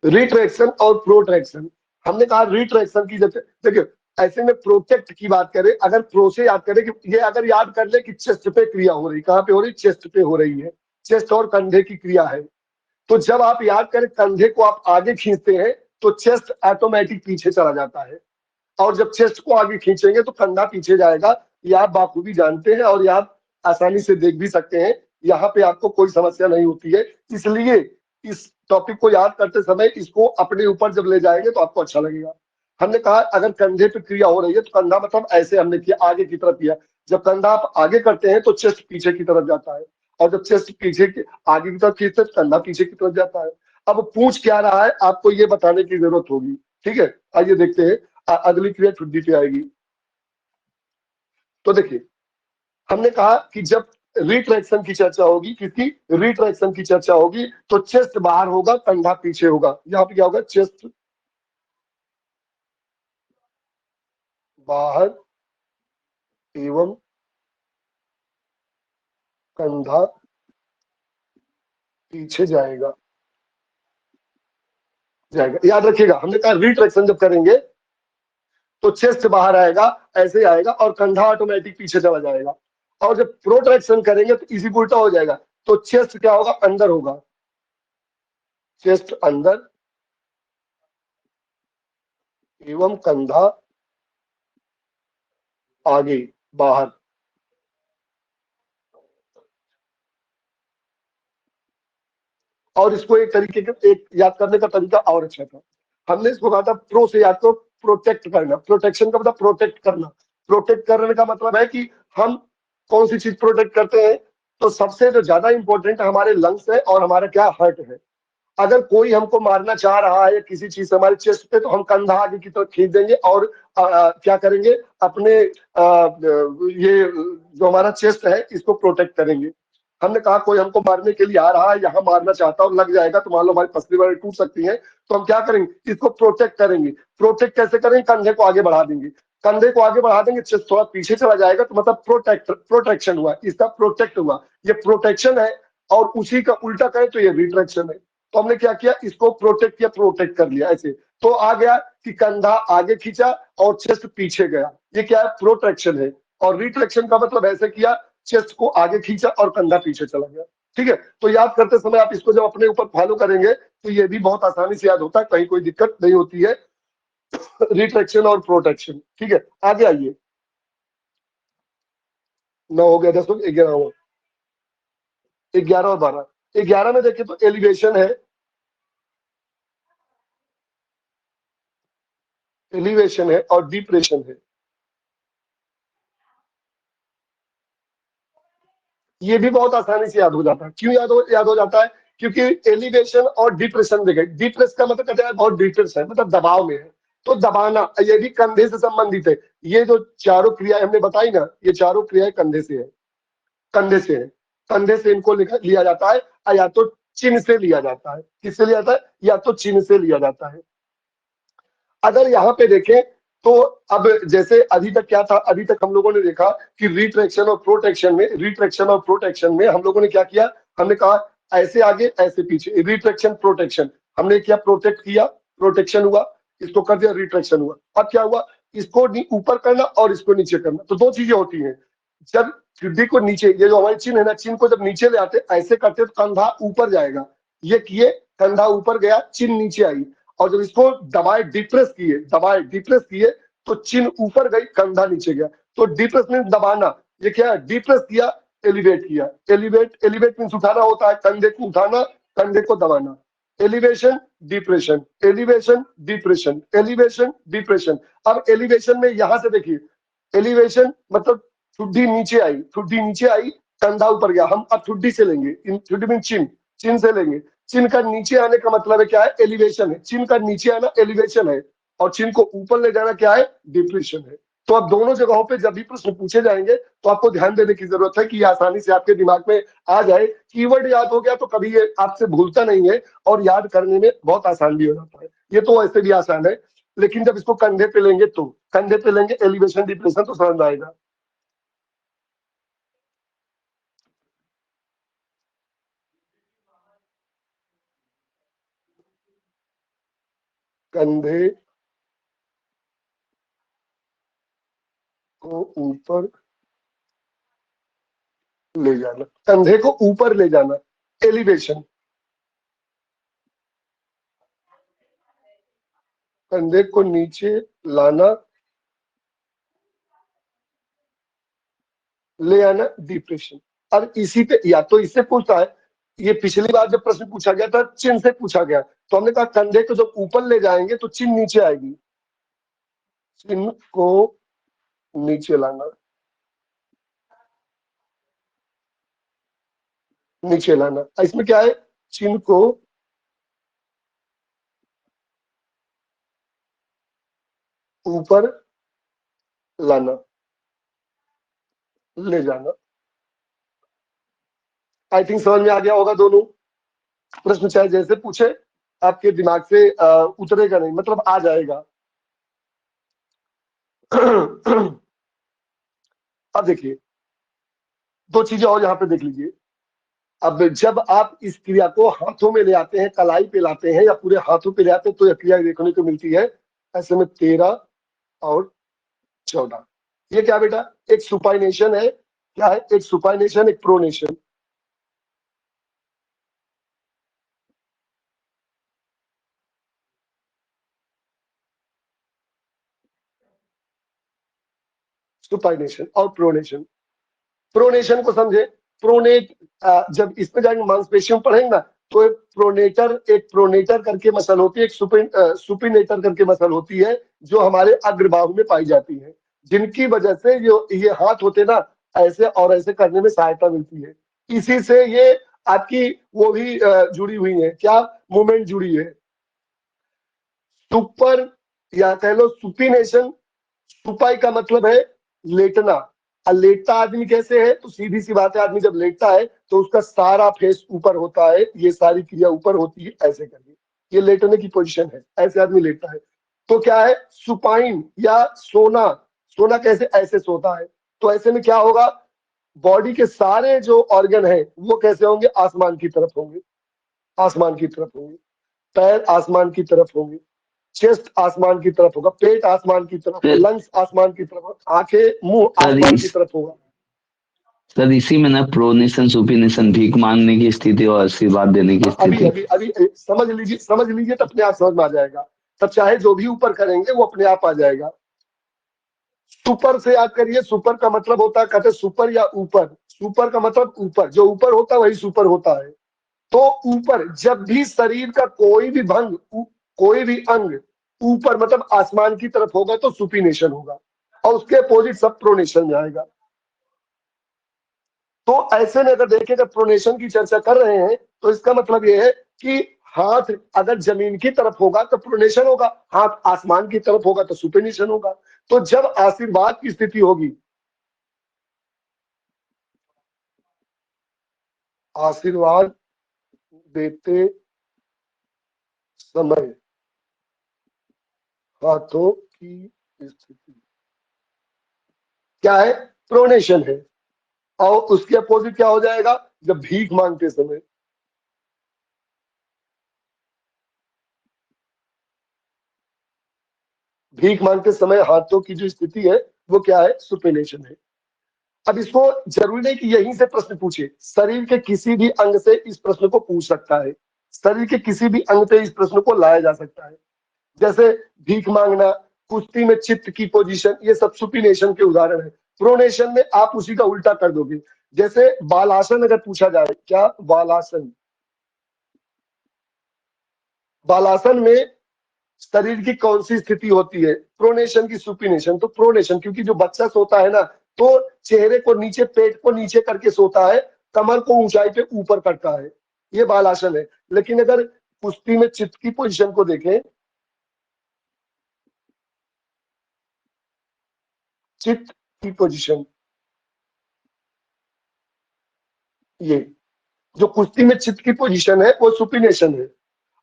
रिट्रैक्शन और प्रोट्रैक्शन, हमने कहा रिट्रैक्शन की जैसे देखिए ऐसे में प्रोटेक्ट की बात करें, अगर प्रो से याद करें कि ये अगर याद कर ले कि चेस्ट पे क्रिया हो रही, कहाँ पे हो रही, चेस्ट पे हो रही है, चेस्ट और कंधे की क्रिया है। तो जब आप याद करें कंधे को आप आगे खींचते हैं तो चेस्ट ऑटोमेटिक पीछे चला जाता है, और जब चेस्ट को आगे खींचेंगे तो कंधा पीछे जाएगा। ये आप बाखूबी जानते हैं और ये आप आसानी से देख भी सकते हैं, यहाँ पे आपको कोई समस्या नहीं होती है। इसलिए इस टॉपिक को याद करते समय इसको अपने ऊपर जब ले जाएंगे तो आपको अच्छा लगेगा। हमने कहा अगर कंधे पे क्रिया हो रही है तो कंधा मतलब ऐसे हमने किया, आगे की तरफ किया। जब कंधा आप आगे करते हैं तो चेस्ट पीछे की तरफ जाता है, और जब चेस्ट पीछे की आगे की तरफ खींचते तो कंधा पीछे की तरफ जाता है। अब पूछ क्या रहा है आपको ये बताने की जरूरत होगी, ठीक है। आइए देखते हैं, अगली क्रिया ठुड्डी पे आएगी। तो देखिए हमने कहा कि जब रिट्रैक्शन की चर्चा होगी, किसकी, रिट्रैक्शन की चर्चा होगी, तो चेस्ट बाहर होगा, कंधा पीछे होगा। यहाँ पे क्या होगा, चेस्ट बाहर एवं कंधा पीछे जाएगा। याद रखिएगा हमने कहा रिट्रैक्शन जब करेंगे तो चेस्ट बाहर आएगा, ऐसे आएगा, और कंधा ऑटोमेटिक पीछे चला जाएगा। और जब प्रोट्रैक्शन करेंगे तो इसी को उल्टा हो जाएगा, तो चेस्ट क्या होगा, अंदर होगा, चेस्ट अंदर एवं कंधा आगे बाहर। और इसको एक तरीके के एक याद करने का तरीका और अच्छा था, हमने इसको कहा था प्रो से याद, तो प्रोटेक्ट करना। प्रोटेक्शन का मतलब प्रोटेक्ट करना। प्रोटेक्ट करने का मतलब है कि हम कौन सी चीज प्रोटेक्ट करते हैं, तो सबसे जो ज्यादा इंपॉर्टेंट हमारे लंग्स है और हमारा क्या, हार्ट है। अगर कोई हमको मारना चाह रहा है किसी चीज से हमारे चेस्ट पे, तो हम कंधा आगे की तरफ खींच देंगे और क्या करेंगे, अपने ये जो हमारा चेस्ट है इसको प्रोटेक्ट करेंगे। हमने कहा कोई हमको मारने के लिए आ रहा है, यहाँ मारना चाहता है और लग जाएगा तो मान लो हमारी पसली वगैरह टूट सकती है, तो हम क्या करेंगे, इसको प्रोटेक्ट करेंगे। प्रोटेक्ट कैसे करेंगे, कंधे को आगे बढ़ा देंगे, कंधे को आगे बढ़ा देंगे, चेस्ट थोड़ा पीछे चला जाएगा, तो मतलब प्रोटेक्शन हुआ, इसका प्रोटेक्ट हुआ, ये प्रोटेक्शन है। और उसी का उल्टा करें तो ये रिट्रैक्शन है। तो हमने क्या किया, इसको प्रोटेक्ट किया, प्रोटेक्ट कर लिया ऐसे, तो आ गया कि कंधा आगे खींचा और चेस्ट पीछे गया, ये क्या है, प्रोटेक्शन है। और रिट्रैक्शन का मतलब ऐसे किया, चेस्ट को आगे खींचा और कंधा पीछे चला गया, ठीक है। तो याद करते समय आप इसको जब अपने ऊपर फॉलो करेंगे तो ये भी बहुत आसानी से याद होता है, कहीं कोई दिक्कत नहीं होती है। रिट्रैक्शन और प्रोटेक्शन, ठीक है। आगे आइए, 9 हो गया, 10 हो गया, 11 हुआ, 11 और 12। 11 में देखिए तो एलिवेशन है, एलिवेशन है और डिप्रेशन है। ये भी बहुत आसानी से याद हो जाता है। क्यों याद हो जाता है, क्योंकि एलिवेशन और डिप्रेशन देखे, डिप्रेस का मतलब कहते हैं बहुत डिप्रेस है, मतलब दबाव में है, तो दबाना, ये भी कंधे से संबंधित है। ये जो चारों क्रिया हमने बताई ना, ये चारों क्रियाएं कंधे से है, कंधे से है, कंधे से इनको लिया जाता है, या तो चिन्ह से लिया जाता है। किससे लिया जाता है, या तो चिन्ह से लिया जाता है। अगर यहाँ पे देखें तो अब जैसे अभी तक क्या था, अभी तक हम लोगों ने देखा कि रिट्रैक्शन और प्रोटेक्शन में, रिट्रैक्शन और प्रोटेक्शन में हम लोगों ने क्या किया, हमने कहा ऐसे आगे ऐसे पीछे, रिट्रैक्शन प्रोटेक्शन। हमने क्या, प्रोटेक्ट किया, प्रोटेक्शन हुआ, इसको कर दिया, रिट्रैक्शन हुआ। अब क्या हुआ, इसको ऊपर करना और इसको नीचे करना। तो दो चीजें होती हैं, जब ठुड्डी को नीचे, ये जो हमारी चिन्ह है ना, चिन्ह को जब नीचे ले आते ऐसे करते तो कंधा ऊपर जाएगा, ये किए, कंधा ऊपर गया, चिन्ह नीचे आई। और जब इसको दबाए डिप्रेस किए तो चिन्ह ऊपर गई, कंधा नीचे गया। तो डिप्रेस मीन्स दबाना, ये क्या है, डिप्रेस किया, एलिवेट किया। एलिवेट मीन्स उठाना होता है, कंधे को उठाना, कंधे को दबाना। Elevation depression, elevation depression, elevation depression. अब एलिवेशन में यहां से देखिए, एलिवेशन मतलब ठुड्डी नीचे आई, कंधा ऊपर गया। हम अब ठुड्डी से लेंगे, ठुड्डी मीन चिन्ह से लेंगे। चिन्ह का नीचे आने का मतलब है क्या है, एलिवेशन है। चिन्ह का नीचे आना एलिवेशन है, और चिन्ह को ऊपर ले जाना क्या है, डिप्रेशन है। तो अब दोनों जगहों पे जब भी प्रश्न पूछे जाएंगे तो आपको ध्यान देने की जरूरत है कि आसानी से आपके दिमाग में आ जाए। कीवर्ड याद हो गया तो कभी ये आपसे भूलता नहीं है और याद करने में बहुत आसान भी हो जाता है। ये तो ऐसे भी आसान है, लेकिन जब इसको कंधे पे लेंगे तो कंधे पे लेंगे एलिवेशन डिप्रेशन तो समझ में आएगा। कंधे को ऊपर ले जाना, कंधे को ऊपर ले जाना एलिवेशन, कंधे को नीचे लाना ले आना डिप्रेशन। अब इसी पे या तो इससे पूछता है, ये पिछली बार जब प्रश्न पूछा गया था चिन्ह से पूछा गया, तो हमने कहा कंधे को जब ऊपर ले जाएंगे तो चिन्ह नीचे आएगी, चिन्ह को नीचे लाना, नीचे लाना। इसमें क्या है, चिन्ह को ऊपर लाना ले जाना। आई थिंक समझ में आ गया होगा दोनों प्रश्न, चाहे जैसे पूछे आपके दिमाग से उतरेगा नहीं, मतलब आ जाएगा। अब देखिए दो चीजें और यहाँ पे देख लीजिए। अब जब आप इस क्रिया को हाथों में ले आते हैं, कलाई पे लाते हैं या पूरे हाथों पे ले आते हैं, तो यह क्रिया देखने को मिलती है। ऐसे में 13 और 14 ये क्या बेटा, एक सुपाइनेशन है। क्या है, एक सुपाइनेशन, एक प्रोनेशन। सुपाइनेशन और प्रोनेशन। प्रोनेशन को समझे, प्रोनेट, जब इसमें जाएंगे मांसपेशियों पढ़ेंगे ना, तो एक प्रोनेटर करके मसल होती है, एक सुपिनेटर करके मसल होती है, जो हमारे अग्रबाहु में पाई जाती है, जिनकी वजह से जो ये हाथ होते ना, ऐसे और ऐसे करने में सहायता मिलती है। इसी से ये आपकी वो भी जुड़ी हुई है, क्या मूवमेंट जुड़ी है। सुपर या कह लो सुपिनेशन, सुपाई का मतलब है लेटना। लेटता आदमी कैसे है, तो सीधी सी बात है, आदमी जब लेटता है तो उसका सारा फेस ऊपर होता है, ये सारी क्रिया ऊपर होती है ऐसे करके, ये लेटने की पोजीशन है, ऐसे आदमी लेटता है। तो क्या है, सुपाइन या सोना, सोना कैसे, ऐसे सोता है। तो ऐसे में क्या होगा, बॉडी के सारे जो ऑर्गन है वो कैसे होंगे, आसमान की तरफ होंगे, आसमान की तरफ होंगे। पैर आसमान की तरफ होंगे, चेस्ट आसमान की तरफ होगा, पेट आसमान की तरफ, लंग्स आसमान की तरफ, आंखें मुंह आसमान की तरफ होगा। सर इसी में ना प्रोनेशन सुपिनेशन, भीख मांगने की स्थिति और आशीर्वाद देने की स्थिति। अभी समझ लीजिए तो अपने आप समझ में आ जाएगा। तब चाहे जो भी ऊपर करेंगे वो अपने आप आ जाएगा। सुपर से याद करिए, सुपर का मतलब होता है, कहते सुपर या ऊपर, सुपर का मतलब ऊपर, जो ऊपर होता है वही सुपर होता है। तो ऊपर, जब भी शरीर का कोई भी भंग, कोई भी अंग ऊपर मतलब आसमान की तरफ होगा तो सुपिनेशन होगा, और उसके अपोजिट सब प्रोनेशन में आएगा। तो ऐसे में अगर देखें, जब प्रोनेशन की चर्चा कर रहे हैं तो इसका मतलब यह है कि हाथ अगर जमीन की तरफ होगा तो प्रोनेशन होगा, हाथ आसमान की तरफ होगा तो सुपिनेशन होगा। तो जब आशीर्वाद की स्थिति होगी, आशीर्वाद देते समय हाथों की स्थिति क्या है, प्रोनेशन है। और उसके अपोजिट क्या हो जाएगा, जब भीख मांगते समय, भीख मांगते समय हाथों की जो स्थिति है वो क्या है, सुपिनेशन है। अब इसको जरूरी नहीं कि यहीं से प्रश्न पूछे, शरीर के किसी भी अंग से इस प्रश्न को पूछ सकता है, शरीर के किसी भी अंग से इस प्रश्न को लाया जा सकता है। जैसे भीख मांगना, कुश्ती में चित्त की पोजीशन, ये सब सुपिनेशन के उदाहरण है। प्रोनेशन में आप उसी का उल्टा कर दोगे। जैसे बालासन अगर पूछा जाए, क्या बालासन, बालासन में शरीर की कौन सी स्थिति होती है, प्रोनेशन की सुपिनेशन, तो प्रोनेशन, क्योंकि जो बच्चा सोता है ना तो चेहरे को नीचे, पेट को नीचे करके सोता है, कमर को ऊंचाई पे ऊपर करता है, ये बालासन है। लेकिन अगर कुश्ती में चित्त की पोजीशन को देखें, चित्त की पोजीशन, ये जो कुश्ती में चित्त की पोजीशन है वो सुपिनेशन है।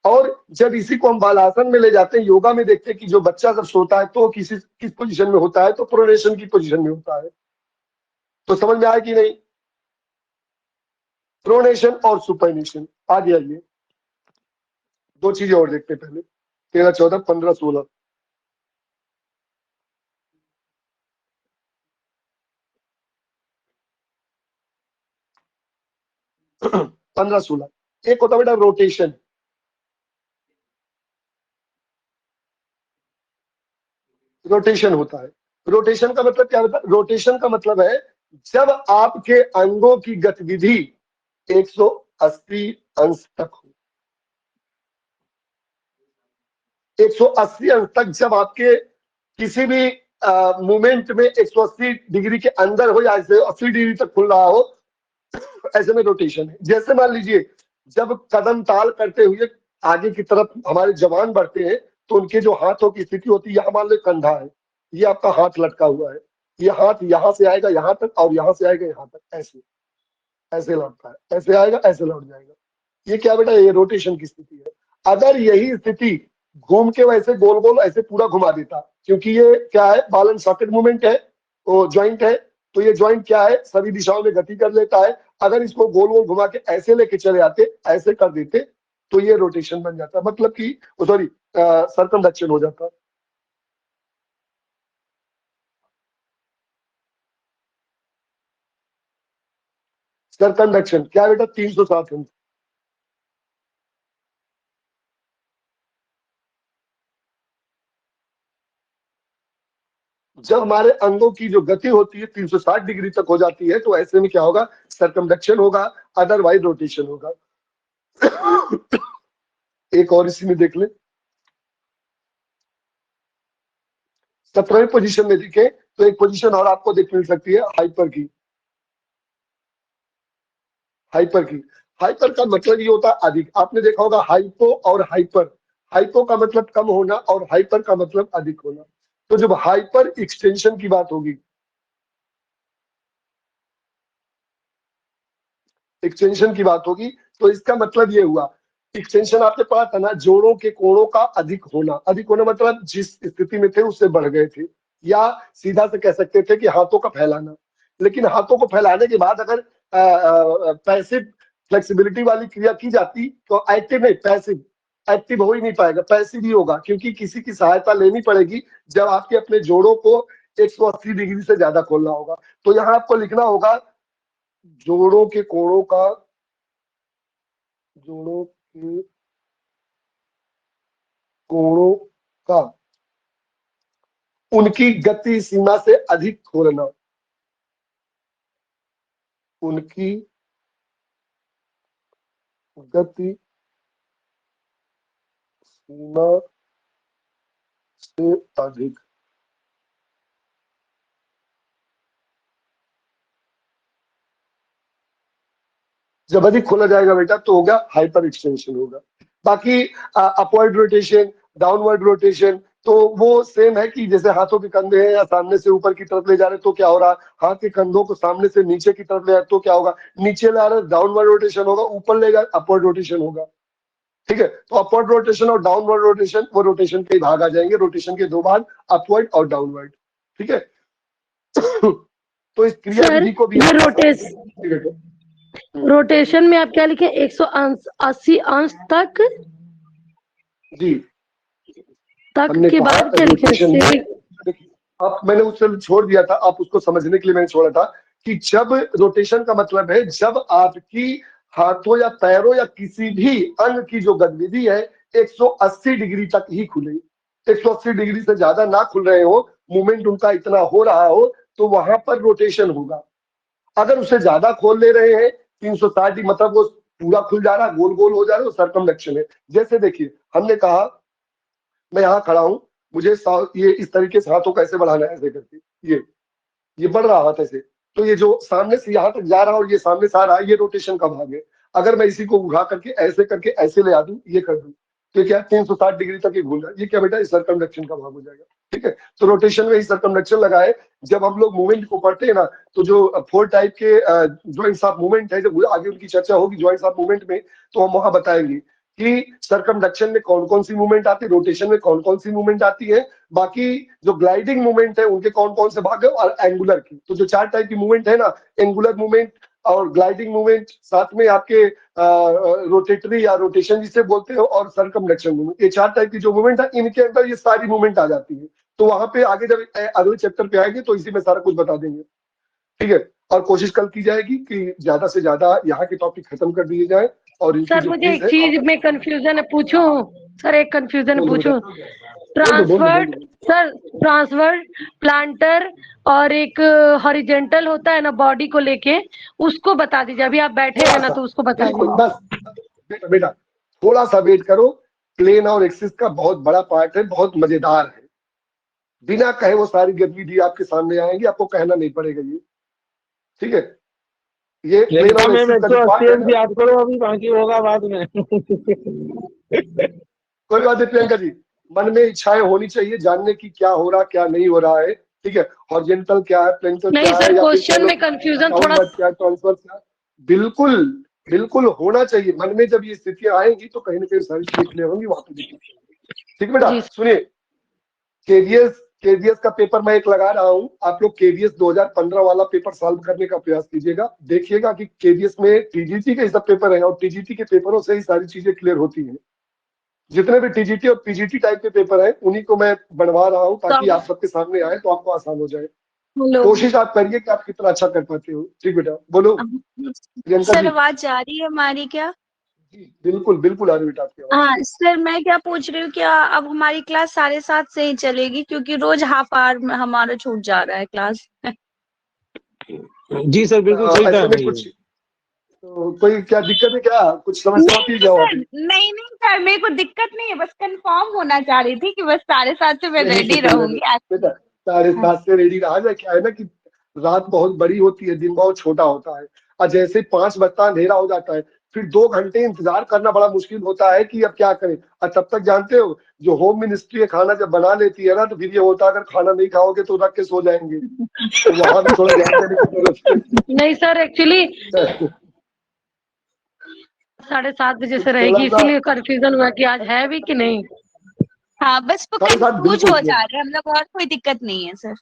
और जब इसी को हम बालासन में ले जाते हैं, योगा में देखते हैं कि जो बच्चा जब सोता है तो किस पोजीशन में होता है, तो प्रोनेशन की पोजीशन में होता है। तो समझ में आया कि नहीं? प्रोनेशन और सुपरनेशन। आगे आइए, दो चीजें और देखते हैं पहले, 13, 14, 15, 16। 15, 16 एक होता है बेटा रोटेशन। रोटेशन होता है। रोटेशन का मतलब क्या होता है? रोटेशन का मतलब है जब आपके अंगों की गतिविधि 180 अंश तक हो। 180 अंश तक जब आपके किसी भी मूवमेंट में 180 डिग्री के अंदर हो या 80 डिग्री तक खुल रहा हो, ऐसे में रोटेशन है। जैसे मान लीजिए जब कदम ताल करते हुए आगे की तरफ हमारे जवान बढ़ते हैं तो उनके जो हाथों की स्थिति होती है, यहाँ मान लो कंधा है, ये आपका हाथ लटका हुआ है, ये हाथ यहाँ से आएगा यहाँ तक और यहाँ से आएगा यहाँ तक, ऐसे ऐसे लौटता है, ऐसे आएगा ऐसे लौट जाएगा। ये क्या बेटा? ये रोटेशन की स्थिति है। अगर यही स्थिति घूम के वैसे गोल गोल ऐसे पूरा घुमा देता, क्योंकि ये क्या है? बॉल एंड सॉकेट मूवमेंट है, तो ज्वाइंट है, तो ये ज्वाइंट क्या है? सभी दिशाओं में गति कर लेता है। अगर इसको गोल गोल घुमा के ऐसे लेके चले आते, ऐसे कर देते, तो ये रोटेशन बन जाता, मतलब कि सॉरी सर्कमडक्शन हो जाता। सर्कमडक्शन क्या बेटा? 360 अंश। जब हमारे अंगों की जो गति होती है 360 डिग्री तक हो जाती है, तो ऐसे में क्या होगा? सर्कमडक्शन होगा, अदरवाइज रोटेशन होगा। एक और इसी में देख ले, 17वीं पोजीशन में देखें तो एक पोजीशन और आपको देखने मिल सकती है, हाइपर की। हाइपर की, हाइपर का मतलब ये होता है अधिक। आपने देखा होगा हाइपो और हाइपर। हाइपो का मतलब कम होना और हाइपर का मतलब अधिक होना। तो जब हाइपर एक्सटेंशन की बात होगी, एक्सटेंशन की बात होगी, तो इसका मतलब ये हुआ, एक्सटेंशन आपने पढ़ा था ना, जोड़ों के कोणों का अधिक होना। अधिक होना मतलब जिस स्थिति में थे उससे बढ़ गए थे, या सीधा से कह सकते थे कि हाथों का फैलाना। लेकिन हाथों को फैलाने के बाद अगर पैसिव फ्लेक्सिबिलिटी वाली क्रिया की जाती तो एक्टिव नहीं, पैसिव, एक्टिव हो ही नहीं पाएगा, पैसिव ही होगा, क्योंकि किसी की सहायता लेनी पड़ेगी जब आपके अपने जोड़ों को 180 डिग्री से ज्यादा खोलना होगा। तो यहाँ आपको लिखना होगा जोड़ों के कोणों का, जोड़ों के कोणों का उनकी गति सीमा से अधिक खोलना, उनकी गति सीमा से अधिक। जब अधिक खोला जाएगा बेटा तो होगा हाइपर एक्सटेंशन होगा। बाकी अपवर्ड रोटेशन, डाउनवर्ड रोटेशन तो वो सेम है कि जैसे हाथों के कंधे हैं या सामने से ऊपर की तरफ ले जा रहे तो क्या हो रहा, हाथ के कंधों को सामने से नीचे की तरफ ले जा रहे तो क्या होगा, नीचे ला रहे डाउनवर्ड रोटेशन होगा, ऊपर ले जा अपवर्ड रोटेशन होगा। ठीक है, तो अपवर्ड रोटेशन और डाउनवर्ड रोटेशन वो रोटेशन के भाग आ जाएंगे, रोटेशन के दो भाग, अपवर्ड और डाउनवर्ड। ठीक है, तो इस क्रिया विधि को भी रोटेशन में आप क्या लिखे? 180 अंश तक जी तक के बाद क्या लिखे? आप मैंने उससे छोड़ दिया था, आप उसको समझने के लिए मैंने छोड़ा था कि जब रोटेशन का मतलब है जब आपकी हाथों या पैरों या किसी भी अंग की जो गतिविधि है 180 डिग्री तक ही खुले, 180 डिग्री से ज्यादा ना खुल रहे हो, मूवमेंट उनका इतना हो रहा हो, तो वहां पर रोटेशन होगा। अगर उसे ज्यादा खोल ले रहे हैं 360 मतलब वो पूरा खुल जा रहा है, गोल गोल हो जा रहा है, वो सर्कमडक्शन है। जैसे देखिए हमने कहा मैं यहाँ खड़ा हूं, मुझे ये इस तरीके से हाथों को ऐसे बढ़ाना है, ऐसे करके ये बढ़ रहा हाथ ऐसे, तो ये जो सामने से यहाँ तक जा रहा है और ये सामने से आ रहा है, ये रोटेशन का भाग है। अगर मैं इसी को उठा करके ऐसे ले आ दूं, ये कर दूं, तो क्या 360 डिग्री तक ये घूम जाए, ये क्या बेटा इस सर्कमडक्शन का भाग हो जाएगा। ठीक है, तो रोटेशन में ही सर्कमडक्शन लगा है। जब हम लोग मूवमेंट को पढ़ते हैं ना, तो जो 4 टाइप के ज्वाइंट्स ऑफ मूवमेंट है, जब आगे उनकी चर्चा होगी ज्वाइंट्स ऑफ मूवमेंट में, तो हम वहां बताएंगे कि सरकमडक्शन में कौन कौन सी मूवमेंट आती है, रोटेशन में कौन कौन सी मूवमेंट आती है, बाकी जो ग्लाइडिंग मूवमेंट है उनके कौन कौन से भाग है, और एंगुलर की। तो जो 4 टाइप की मूवमेंट है ना, एंगुलर मूवमेंट और ग्लाइडिंग मूवमेंट, साथ में आपके रोटेटरी या रोटेशन जिसे बोलते हो, और सरकमडक्शन मूवमेंट, ये 4 टाइप की जो मूवमेंट है इनके अंदर ये सारी मूवमेंट आ जाती है। तो वहां पे आगे जब अगले चैप्टर पे आएंगे तो इसी में सारा कुछ बता देंगे, ठीक है। और कोशिश कल की जाएगी कि ज्यादा से ज्यादा यहाँ के टॉपिक खत्म कर दिए जाए। और सर मुझे एक चीज में कंफ्यूजन है, पूछूं सर, एक कंफ्यूजन है, पूछूं। ट्रांसवर्ड प्लांटर और एक हॉरिजेंटल होता है ना बॉडी को लेके, उसको बता दीजिए। अभी आप बैठे हैं ना तो उसको बता दीजिए। बस बेटा थोड़ा सा वेट करो, प्लेन और एक्सिस का बहुत बड़ा पार्ट है, बहुत मजेदार है, बिना कहे वो सारी गतिविधि आपके सामने आएंगी, आपको कहना नहीं पड़ेगा ये, ठीक है। ये प्लेन और एक्सिस का जो पार्ट है, याद करो, अभी बाकी होगा बाद में। कोई बात नहीं प्रियंका जी, मन में इच्छाएं होनी चाहिए जानने की क्या हो रहा क्या नहीं हो रहा है, ठीक है। हॉरिजॉन्टल क्या है, प्लेंटल क्या है, नहीं सर, क्वेश्चन में कंफ्यूजन थोड़ा क्या, ट्रांसवर्स क्या, बिल्कुल बिल्कुल होना चाहिए। मन में जब ये स्थितियां आएंगी तो कहीं ना कहीं सारी चीजें क्लियर होंगी, वहां पे देखिए, ठीक है बेटा। सुनिए, केवीएस का पेपर मैं एक लगा रहा हूँ, आप लोग केवीएस 2015 वाला पेपर सॉल्व करने का प्रयास कीजिएगा। देखिएगा कि केवीएस में टीजीटी के सब पेपर है, और टीजीटी के पेपरों से ही सारी चीजें क्लियर होती हैं। जितने भी टीजीटी और पीजीटी टाइप के पेपर हैं उन्हीं को मैं बनवा रहा हूँ ताकि आप सबके सामने आए तो आपको आसान हो जाए। कोशिश आप करिए कि आप कितना अच्छा कर पाते हो, ठीक बेटा। बोलो सर, आवाज जा रही है हमारी क्या? बिल्कुल बिल्कुल आ रही बेटा आपकी आवाज। हाँ सर, मैं क्या पूछ रही हूँ, क्या अब हमारी क्लास 7:30 से ही चलेगी? क्योंकि रोज हाफ आवर में हमारा छूट जा रहा है क्लास। जी सर, बिल्कुल सही ऐसे में कहा। कुछ तो कोई क्या दिक्कत है, क्या कुछ समस्या होती है क्या? नहीं सर, मेरे को दिक्कत नहीं है, बस कंफर्म होना चाह रही थी कि बस 7:30 से मैं रेडी रहूंगी। बेटा 7:30 से रेडी रहा जाए। क्या है ना कि रात बहुत बड़ी होती है, दिन बहुत छोटा होता है, और जैसे 5 बजता अंधेरा हो जाता है फिर 2 घंटे इंतजार करना बड़ा मुश्किल होता है कि अब क्या करें। और तब तक जानते हो जो होम मिनिस्ट्री है खाना जब बना लेती है ना, तो फिर ये होता है अगर खाना नहीं खाओगे तो रख के सो जाएंगे, तो वहां भी थोड़ा ध्यान देने की जरूरत है। नहीं सर, एक्चुअली 7:30 बजे से रहेगी, इसीलिए कंफ्यूजन हुआ कि आज है भी कि नहीं। हाँ बस वो कंफ्यूज हो जा रहे हैं हम लोग, और कोई दिक्कत नहीं है सर।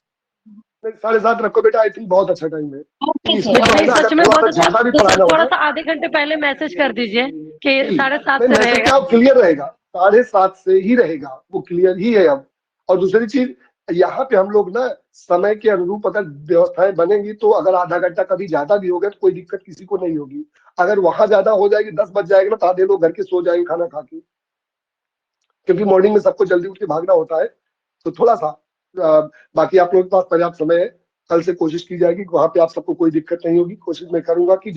7:30 रखो बेटा, आई थिंक बहुत अच्छा टाइम है। सच में बहुत अच्छा। तो थोड़ा सा आधे घंटे पहले मैसेज कर दीजिए कि 7:30 से रहेगा। क्लियर रहेगा, 7:30 से ही रहेगा, वो क्लियर ही है अब। और दूसरी चीज, यहाँ पे हम लोग ना समय के अनुरूप अगर व्यवस्थाएं बनेंगी तो अगर आधा घंटा कभी ज्यादा भी हो गया तो कोई दिक्कत किसी को नहीं होगी। अगर वहां ज्यादा हो जाएगी, 10 बज जाएगा ना, तो आधे लोग घर के सो जाएंगे खाना खा के, क्योंकि मॉर्निंग में सबको जल्दी उठ के भागना होता है। तो थोड़ा सा बाकी आप लोगों के पास पर्याप्त समय है, कल से कोशिश की जाएगी वहां पे आप सबको कोई दिक्कत नहीं होगी। कोशिश मैं करूंगा कि